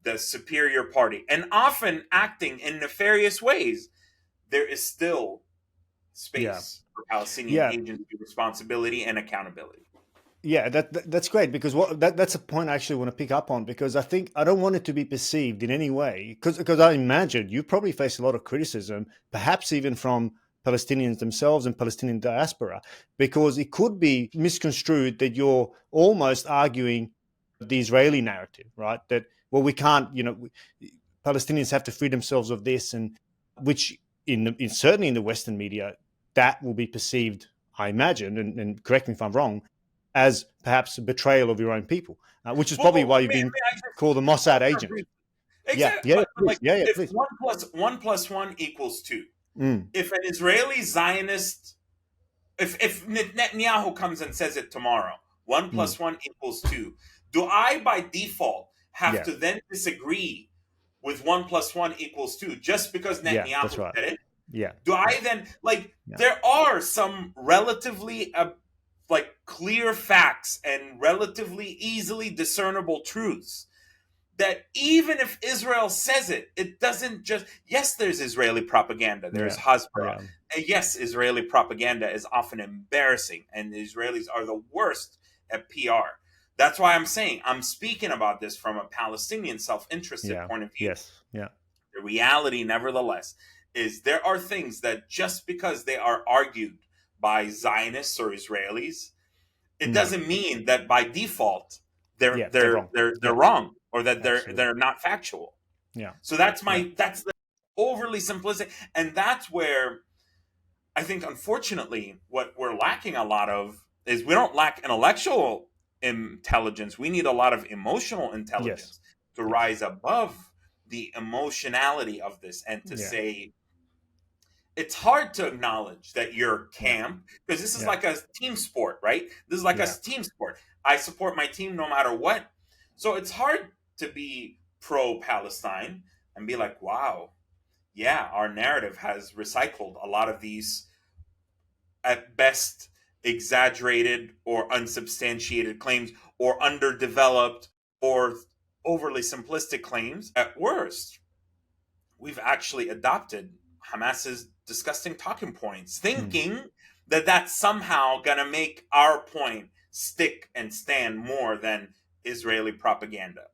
Speaker 1: the superior party and often acting in nefarious ways, there is still
Speaker 2: Yeah.
Speaker 1: space for Palestinian
Speaker 2: Yeah.
Speaker 1: agency, responsibility, and accountability.
Speaker 2: Yeah, that's great, because that's a point I actually want to pick up on, because I think I don't want it to be perceived in any way, because I imagine you probably face a lot of criticism, perhaps even from Palestinians themselves and Palestinian diaspora, because it could be misconstrued that you're almost arguing the Israeli narrative, right? That, well, we can't, Palestinians have to free themselves of this, and which certainly in the Western media, that will be perceived, I imagine, and correct me if I'm wrong, as perhaps a betrayal of your own people, which is probably
Speaker 1: Well,
Speaker 2: why you've been
Speaker 1: may I just
Speaker 2: called a Mossad
Speaker 1: alter
Speaker 2: agent.
Speaker 1: briefly?
Speaker 2: Yeah,
Speaker 1: Exactly,
Speaker 2: yeah,
Speaker 1: but
Speaker 2: please.
Speaker 1: like,
Speaker 2: Yeah,
Speaker 1: if
Speaker 2: please.
Speaker 1: one plus one equals two,
Speaker 2: Mm,
Speaker 1: if an Israeli Zionist, if Netanyahu comes and says it tomorrow, one
Speaker 2: mm.
Speaker 1: plus one equals two, do I by default have
Speaker 2: Yeah,
Speaker 1: to then disagree with one plus one equals two just because
Speaker 2: yeah, that's
Speaker 1: Netanyahu
Speaker 2: right.
Speaker 1: said it?
Speaker 2: Yeah,
Speaker 1: Do I
Speaker 2: yeah,
Speaker 1: then, like,
Speaker 2: yeah,
Speaker 1: there are some relatively like clear facts and relatively easily discernible truths that even if Israel says it, it doesn't just, yes, there's Israeli propaganda, there's
Speaker 2: yeah,
Speaker 1: Hasbara.
Speaker 2: yeah,
Speaker 1: And yes, Israeli propaganda is often embarrassing, and the Israelis are the worst at PR. That's why I'm saying I'm speaking about this from a Palestinian self interested
Speaker 2: yeah.
Speaker 1: point of view.
Speaker 2: Yes, yeah.
Speaker 1: The reality, nevertheless, is there are things that just because they are argued by Zionists or Israelis, it
Speaker 2: Mm,
Speaker 1: doesn't mean that by default they're
Speaker 2: yeah, they're
Speaker 1: they're
Speaker 2: wrong.
Speaker 1: they're they're
Speaker 2: Yeah,
Speaker 1: wrong, or that
Speaker 2: absolutely.
Speaker 1: they're not factual.
Speaker 2: Yeah,
Speaker 1: So that's
Speaker 2: yeah,
Speaker 1: the overly simplistic, and that's where I think, unfortunately, what we're lacking a lot of is we don't lack intellectual intelligence. We need a lot of emotional
Speaker 2: yes,
Speaker 1: intelligence to
Speaker 2: yes,
Speaker 1: rise above the emotionality of this and to
Speaker 2: yeah,
Speaker 1: say it's hard to acknowledge that you're
Speaker 2: yeah,
Speaker 1: camp, because this is
Speaker 2: yeah,
Speaker 1: like a team sport, right? This is like a
Speaker 2: yeah,
Speaker 1: team sport. I support my team no matter what. So it's hard to be pro Palestine and be like, wow, yeah, our narrative has recycled a lot of these, at best, exaggerated or unsubstantiated claims, or underdeveloped or overly simplistic claims. At worst, we've actually adopted Hamas's disgusting talking points,
Speaker 2: mm,
Speaker 1: thinking that that's somehow going to make our point stick and stand more than Israeli propaganda.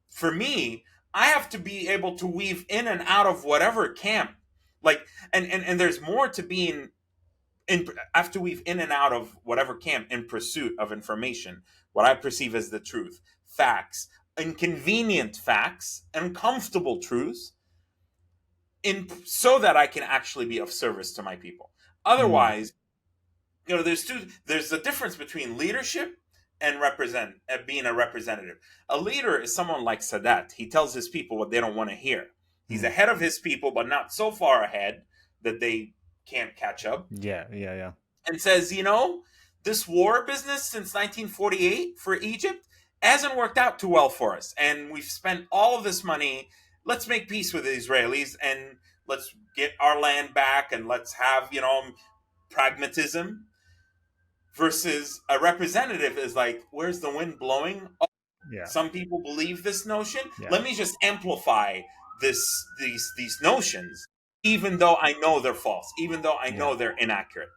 Speaker 1: For me, I have to be able to weave in and out of whatever camp. Like, and there's more to being in. I have to weave in and out of whatever camp in pursuit of information, what I perceive as the truth, facts, inconvenient facts, uncomfortable truths, in so that I can actually be of service to my people.
Speaker 2: mm,
Speaker 1: Otherwise, there's a difference between leadership and being a representative. A leader is someone like Sadat. He tells his people what they don't want to hear. He's
Speaker 2: mm.
Speaker 1: ahead of his people, but not so far ahead that they can't catch up,
Speaker 2: Yeah, yeah, yeah,
Speaker 1: and says, this war business since 1948 for Egypt hasn't worked out too well for us. And we've spent all of this money. Let's make peace with the Israelis and let's get our land back, and let's have, pragmatism. Versus a representative is like, where's the wind blowing? Oh,
Speaker 2: yeah,
Speaker 1: some people believe this notion.
Speaker 2: yeah,
Speaker 1: Let me just amplify these notions, even though I know they're false, even though I
Speaker 2: yeah.
Speaker 1: know they're inaccurate.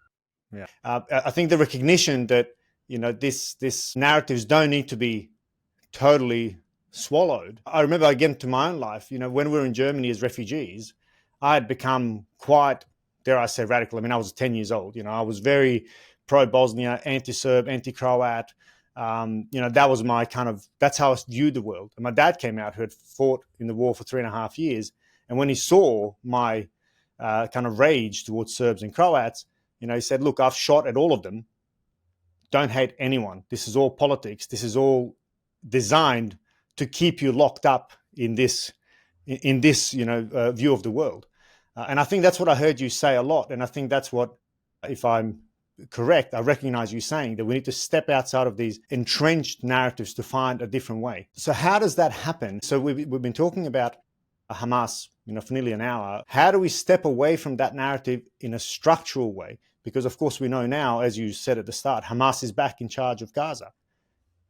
Speaker 2: Yeah, I think the recognition that this narratives don't need to be totally swallowed. I remember again to my own life. When we were in Germany as refugees, I had become quite, dare I say, radical. I mean, I was 10 years old. I was very pro Bosnia, anti-Serb, anti-Croat. That was my kind of. That's how I viewed the world. And my dad came out, who had fought in the war for 3.5 years, and when he saw my kind of rage towards Serbs and Croats, he said, "Look, I've shot at all of them. Don't hate anyone. This is all politics. This is all designed to keep you locked up in this view of the world." And I think that's what I heard you say a lot. And I think that's what, if I'm correct, I recognize you saying that we need to step outside of these entrenched narratives to find a different way. So how does that happen? So we've been talking about Hamas, for nearly an hour. How do we step away from that narrative in a structural way? Because of course we know now, as you said at the start, Hamas is back in charge of Gaza.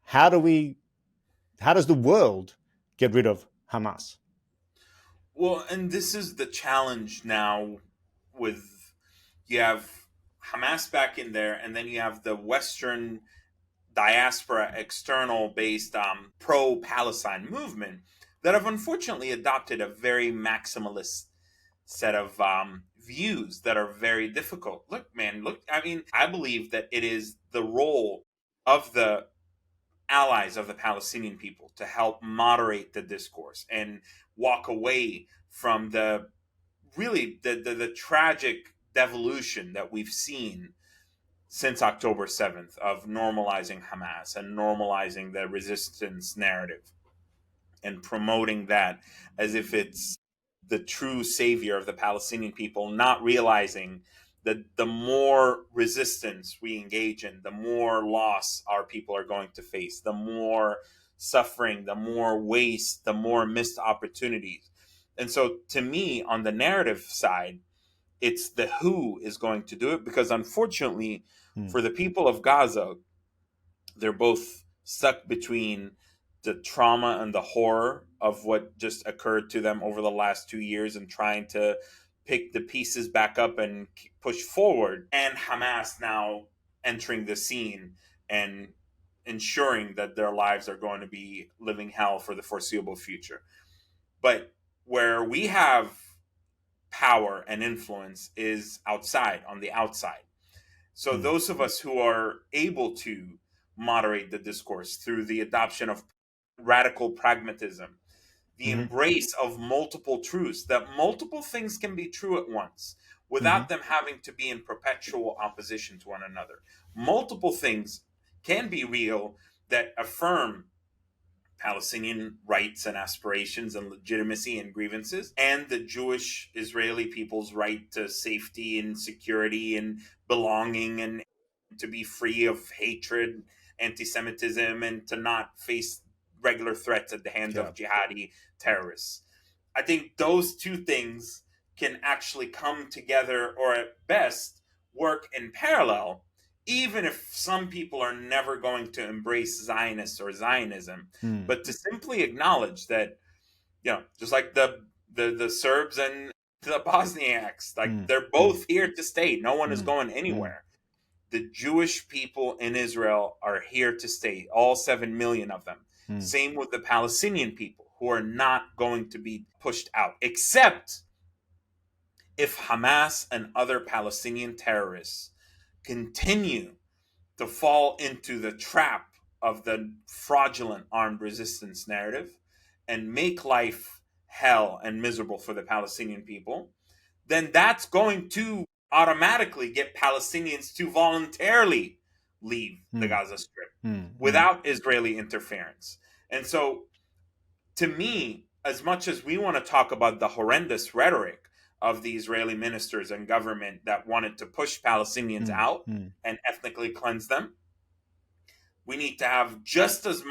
Speaker 2: How does the world get rid of Hamas?
Speaker 1: Well, and this is the challenge now with you have Hamas back in there, and then you have the Western diaspora, external based pro Palestine movement that have unfortunately adopted a very maximalist set of views that are very difficult. Look, man, look, I mean, I believe that it is the role of the allies of the Palestinian people to help moderate the discourse and walk away from the really the tragic devolution that we've seen since October 7th of normalizing Hamas and normalizing the resistance narrative and promoting that as if it's the true savior of the Palestinian people, not realizing that the more resistance we engage in, the more loss our people are going to face, the more suffering, the more waste, the more missed opportunities. And so, to me, on the narrative side, it's the who is going to do it because, unfortunately, for the people of Gaza, they're both stuck between the trauma and the horror of what just occurred to them over the last 2 years and trying to pick the pieces back up and push forward, and Hamas now entering the scene and ensuring that their lives are going to be living hell for the foreseeable future. But where we have power and influence is outside, on the outside. So those of us who are able to moderate the discourse through the adoption of radical pragmatism, the embrace of multiple truths, that multiple things can be true at once without them having to be in perpetual opposition to one another. Multiple things can be real that affirm Palestinian rights and aspirations and legitimacy and grievances, and the Jewish Israeli people's right to safety and security and belonging and to be free of hatred, anti Semitism, and to not face regular threats at the hands of jihadi terrorists. I think those two things can actually come together, or at best work in parallel, even if some people are never going to embrace Zionists or Zionism, but to simply acknowledge that, just like the Serbs and the Bosniaks, like they're both here to stay. No one is going anywhere. The Jewish people in Israel are here to stay, all 7 million of them. Same with the Palestinian people, who are not going to be pushed out, except if Hamas and other Palestinian terrorists continue to fall into the trap of the fraudulent armed resistance narrative and make life hell and miserable for the Palestinian people, then that's going to automatically get Palestinians to voluntarily leave the Gaza Strip without Israeli interference. And so, to me, as much as we want to talk about the horrendous rhetoric of the Israeli ministers and government that wanted to push Palestinians out and ethnically cleanse them, we need to have just as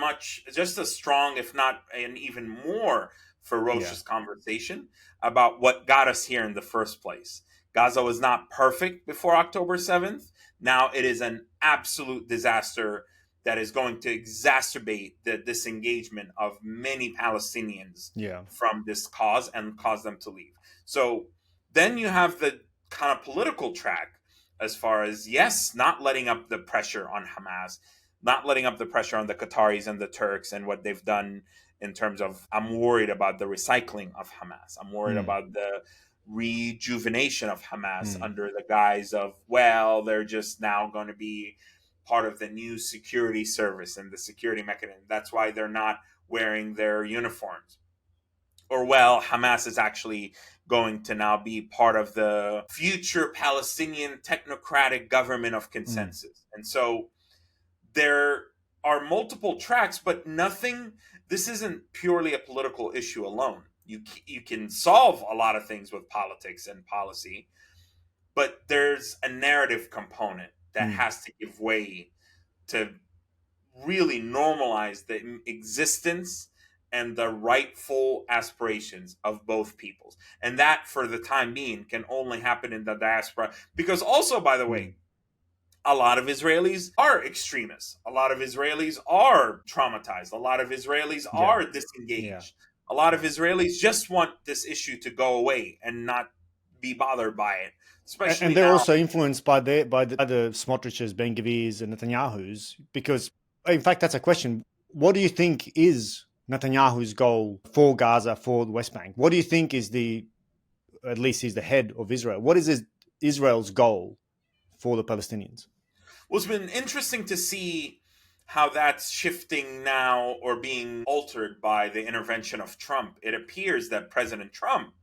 Speaker 1: strong, if not an even more ferocious conversation about what got us here in the first place. Gaza was not perfect before October 7th. Now it is an absolute disaster that is going to exacerbate the disengagement of many Palestinians from this cause and cause them to leave. So then you have the kind of political track as far as, yes, not letting up the pressure on Hamas, not letting up the pressure on the Qataris and the Turks and what they've done in terms of, I'm worried about the recycling of Hamas. I'm worried about the rejuvenation of Hamas under the guise of, well, they're just now going to be part of the new security service and the security mechanism. That's why they're not wearing their uniforms. Or, well, Hamas is actually going to now be part of the future Palestinian technocratic government of consensus. And so there are multiple tracks, but this isn't purely a political issue alone. You can solve a lot of things with politics and policy, but there's a narrative component that has to give way to really normalize the existence and the rightful aspirations of both peoples. And that, for the time being, can only happen in the diaspora. Because also, by the way, a lot of Israelis are extremists. A lot of Israelis are traumatized. A lot of Israelis are disengaged. A lot of Israelis just want this issue to go away and not be bothered by it. Especially
Speaker 2: and they're
Speaker 1: now.
Speaker 2: also influenced by the Smotriches, Ben Gvir's, and Netanyahu's. Because, in fact, that's a question. What do you think is Netanyahu's goal for Gaza, for the West Bank? What do you think is at least he's the head of Israel? What is Israel's goal for the Palestinians?
Speaker 1: Well, it's been interesting to see how that's shifting now or being altered by the intervention of Trump. It appears that President Trump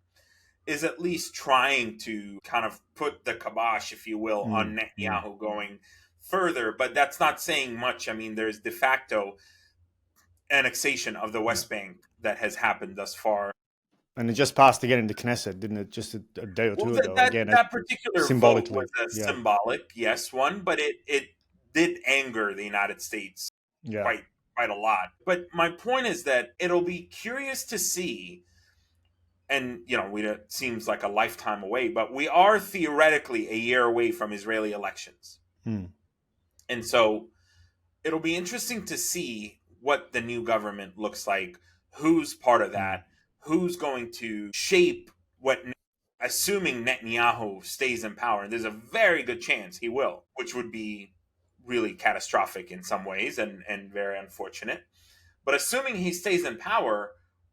Speaker 1: is at least trying to kind of put the kibosh, if you will, on Netanyahu going further, but that's not saying much. I mean, there's de facto annexation of the West Bank that has happened thus far.
Speaker 2: And it just passed again in the Knesset, didn't it? Just a day or two ago.
Speaker 1: That particular vote was a
Speaker 2: yeah.
Speaker 1: symbolic, yes, one, but it did anger the United States quite a lot. But my point is that it'll be curious to see, and it seems like a lifetime away, but we are theoretically a year away from Israeli elections. And so it'll be interesting to see what the new government looks like, who's part of that, who's going to shape what, assuming Netanyahu stays in power. And there's a very good chance he will, which would be really catastrophic in some ways and very unfortunate. But assuming he stays in power,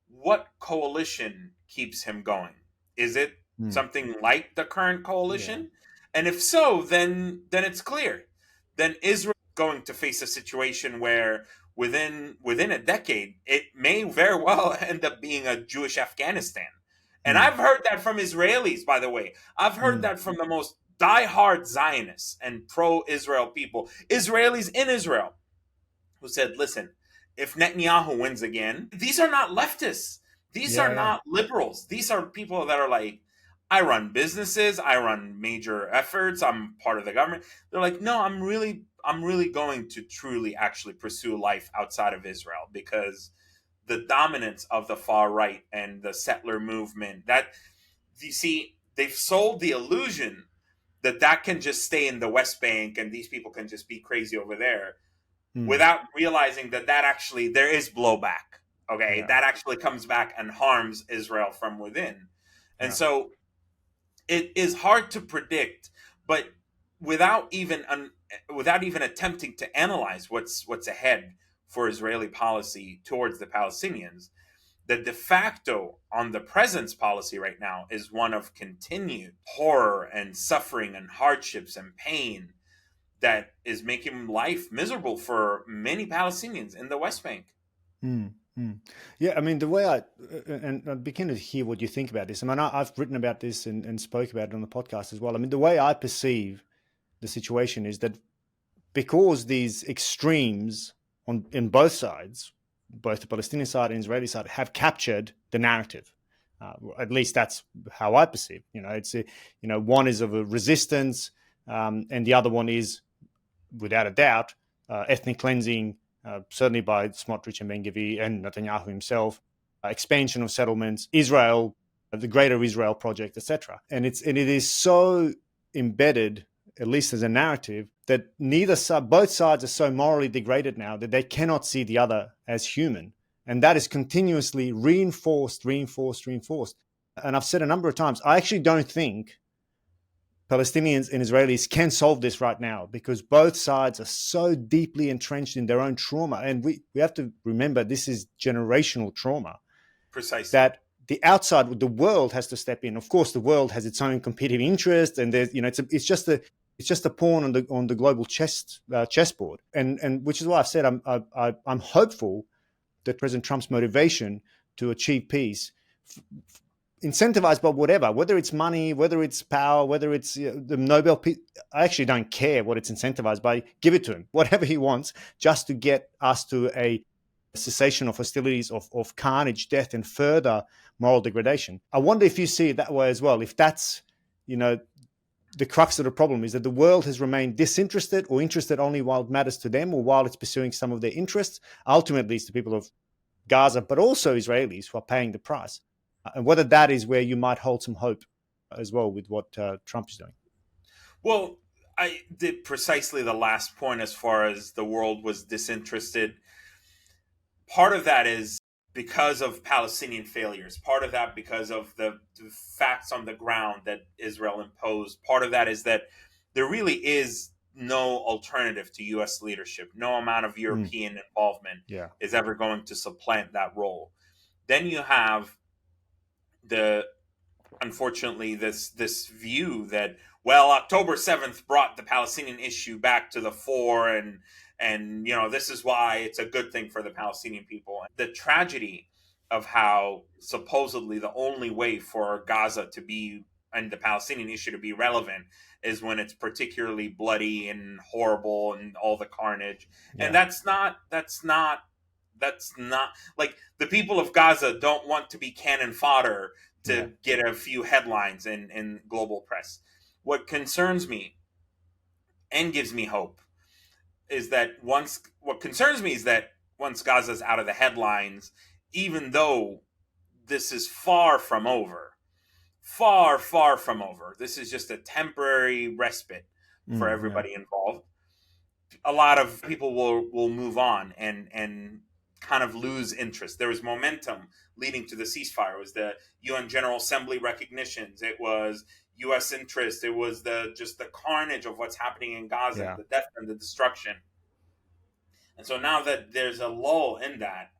Speaker 1: what coalition keeps him going? Is it something like the current coalition? And if so, then it's clear. Then Israel is going to face a situation where within a decade, it may very well end up being a Jewish Afghanistan. And I've heard that from Israelis, by the way. I've heard that from the most diehard Zionists and pro-Israel people, Israelis in Israel, who said, listen, if Netanyahu wins again, these are not leftists. These are not liberals. These are people that are like, I run businesses, I run major efforts, I'm part of the government. They're like, no, I'm really going to truly actually pursue life outside of Israel, because the dominance of the far right and the settler movement, that, you see, they've sold the illusion that can just stay in the West Bank and these people can just be crazy over there, without realizing that actually there is blowback. Okay, that actually comes back and harms Israel from within. And so it is hard to predict, but without even attempting to analyze what's ahead for Israeli policy towards the Palestinians, the de facto on the presence policy right now is one of continued horror and suffering and hardships and pain that is making life miserable for many Palestinians in the West Bank.
Speaker 2: Yeah, I mean, the way I begin to hear what you think about this. I mean, I've written about this and spoke about it on the podcast as well. I mean, the way I perceive the situation is that because these extremes in both sides, both the Palestinian side and Israeli side, have captured the narrative. At least that's how I perceive. It's one is of a resistance, and the other one is, without a doubt, ethnic cleansing. Certainly by Smotrich and Ben Gvir and Netanyahu himself, expansion of settlements, Israel, the Greater Israel Project, etc. And it is so embedded, at least as a narrative, that both sides are so morally degraded now that they cannot see the other as human, and that is continuously reinforced. And I've said a number of times, I actually don't think Palestinians and Israelis can solve this right now, because both sides are so deeply entrenched in their own trauma. And we have to remember, this is generational trauma.
Speaker 1: Precisely.
Speaker 2: That the outside, the world has to step in. Of course, the world has its own competing interests, and there's, it's just a pawn on the global chessboard. And which is why I've said I'm hopeful that President Trump's motivation to achieve peace, incentivized by whether it's money, whether it's power, whether it's the Nobel Peace, I actually don't care what it's incentivized by. Give it to him, whatever he wants, just to get us to a cessation of hostilities, of carnage, death, and further moral degradation. I wonder if you see it that way as well. If that's, the crux of the problem is that the world has remained disinterested or interested only while it matters to them or while it's pursuing some of their interests. Ultimately, it's the people of Gaza, but also Israelis who are paying the price. And whether that is where you might hold some hope as well with what Trump is doing.
Speaker 1: Well, I did precisely the last point as far as the world was disinterested. Part of that is because of Palestinian failures. Part of that because of the facts on the ground that Israel imposed. Part of that is that there really is no alternative to U.S. leadership. No amount of European involvement is ever going to supplant that role. Then you have unfortunately this view that, well, October 7th brought the Palestinian issue back to the fore, and this is why it's a good thing for the Palestinian people. The tragedy of how supposedly the only way for Gaza to be and the Palestinian issue to be relevant is when it's particularly bloody and horrible and all the carnage. And that's not like, the people of Gaza don't want to be cannon fodder to get a few headlines in global press. What concerns me and gives me hope is that once Gaza's out of the headlines, even though this is far from over, this is just a temporary respite for everybody involved. A lot of people will move on and kind of lose interest. There was momentum leading to the ceasefire. It was the UN General Assembly recognitions. It was U.S. interest. It was the carnage of what's happening in Gaza, the death and the destruction. And so now that there's a lull in that,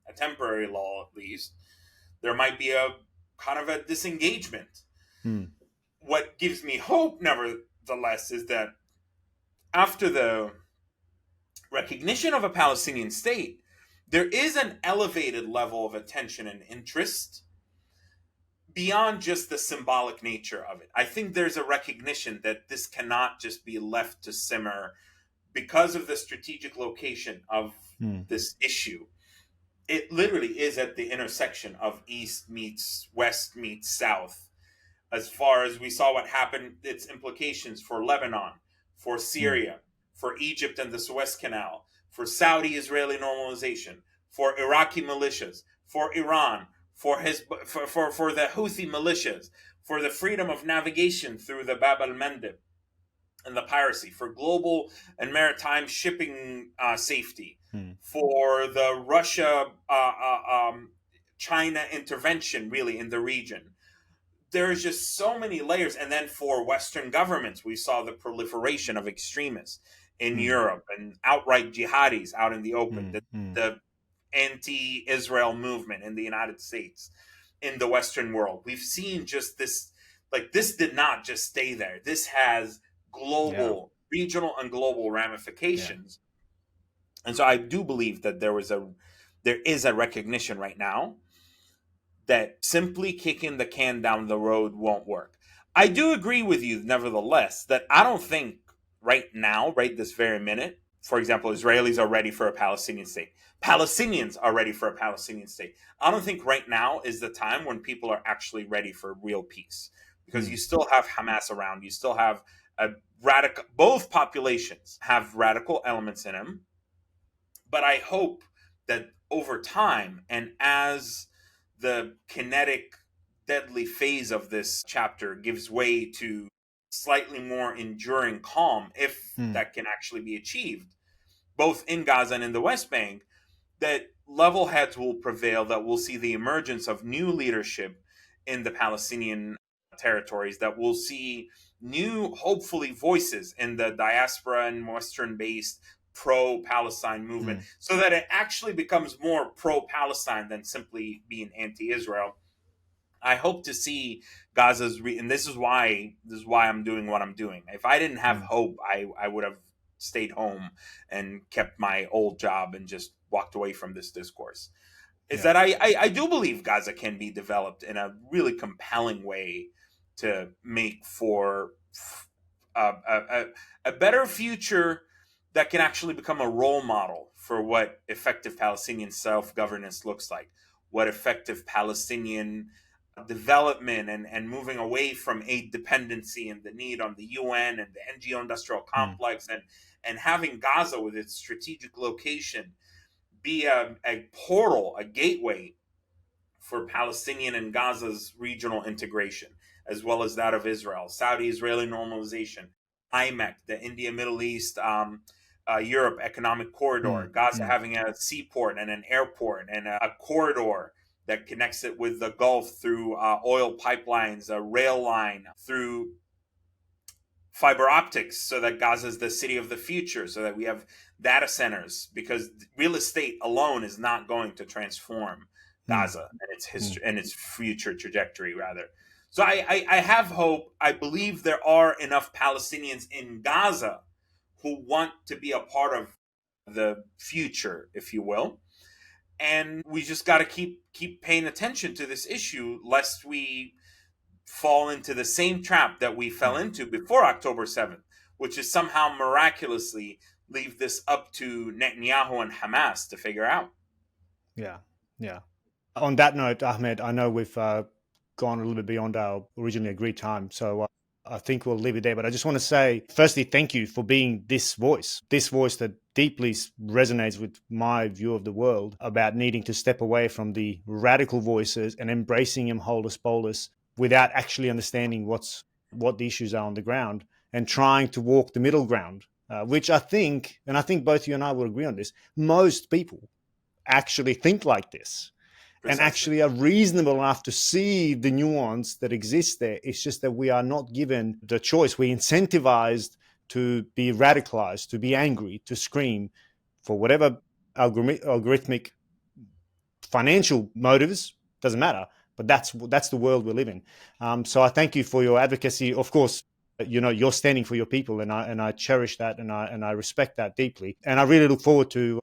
Speaker 1: a temporary lull at least, there might be a kind of a disengagement. What gives me hope, nevertheless, is that after the recognition of a Palestinian state, there is an elevated level of attention and interest beyond just the symbolic nature of it. I think there's a recognition that this cannot just be left to simmer because of the strategic location of this issue. It literally is at the intersection of East meets West meets South. As far as we saw what happened, its implications for Lebanon, for Syria, for Egypt and the Suez Canal, for Saudi-Israeli normalization, for Iraqi militias, for Iran, for the Houthi militias, for the freedom of navigation through the Bab al-Mandeb and the piracy, for global and maritime shipping safety, for the Russia-China intervention really in the region. There's just so many layers. And then for Western governments, we saw the proliferation of extremists in Europe and outright jihadis out in the open, the anti-Israel movement in the United States, in the Western world. We've seen just this, like, this did not just stay there. This has global, regional and global ramifications. And so I do believe that there is a recognition right now that simply kicking the can down the road won't work. I do agree with you, nevertheless, that I don't think right now, right this very minute, for example, Israelis are ready for a Palestinian state. Palestinians are ready for a Palestinian state. I don't think right now is the time when people are actually ready for real peace, because you still have Hamas around. You still have both populations have radical elements in them. But I hope that over time, and as the kinetic, deadly phase of this chapter gives way to slightly more enduring calm, if that can actually be achieved, both in Gaza and in the West Bank, that level heads will prevail, that we'll see the emergence of new leadership in the Palestinian territories, that we'll see new, hopefully, voices in the diaspora and Western-based pro-Palestine movement, so that it actually becomes more pro-Palestine than simply being anti-Israel. I hope to see Gaza's and this is why I'm doing what I'm doing. If I didn't have hope, I would have stayed home and kept my old job and just walked away from this discourse. That I do believe Gaza can be developed in a really compelling way to make for a better future that can actually become a role model for what effective Palestinian self-governance looks like. what effective Palestinian development and moving away from aid dependency and the need on the UN and the NGO industrial complex and having Gaza with its strategic location be a portal, a gateway for Palestinian and Gaza's regional integration, as well as that of Israel, Saudi-Israeli normalization, IMEC, the India, Middle East, Europe economic corridor, Gaza having a seaport and an airport and a corridor that connects it with the Gulf through oil pipelines, a rail line, through fiber optics, so that Gaza is the city of the future, so that we have data centers, because real estate alone is not going to transform Gaza and its history and its future trajectory, rather. So I have hope. I believe there are enough Palestinians in Gaza who want to be a part of the future, if you will. And we just got to keep paying attention to this issue, lest we fall into the same trap that we fell into before October 7th, which is somehow miraculously leave this up to Netanyahu and Hamas to figure out.
Speaker 2: Yeah. On that note, Ahmed, I know we've gone a little bit beyond our originally agreed time, so I think we'll leave it there. But I just want to say, firstly, thank you for being this voice that deeply resonates with my view of the world about needing to step away from the radical voices and embracing them holus bolus without actually understanding what the issues are on the ground, and trying to walk the middle ground, which I think both you and I will agree on this, most people actually think like this. Precisely. And actually are reasonable enough to see the nuance that exists there. It's just that we are not given the choice. We're incentivized to be radicalized, to be angry, to scream for whatever algorithmic financial motives, doesn't matter. But that's the world we live in. So I thank you for your advocacy. Of course, you're standing for your people, and I cherish that, and I respect that deeply. And I really look forward to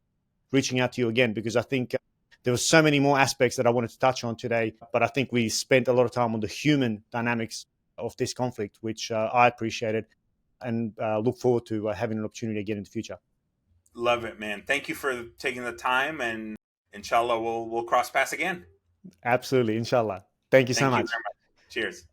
Speaker 2: reaching out to you again, because I think there were so many more aspects that I wanted to touch on today, but I think we spent a lot of time on the human dynamics of this conflict, which I appreciated, and look forward to having an opportunity again in the future.
Speaker 1: Love it, man. Thank you for taking the time, and inshallah we'll cross paths again.
Speaker 2: Absolutely, inshallah. Thank you so much.
Speaker 1: Very much. Cheers.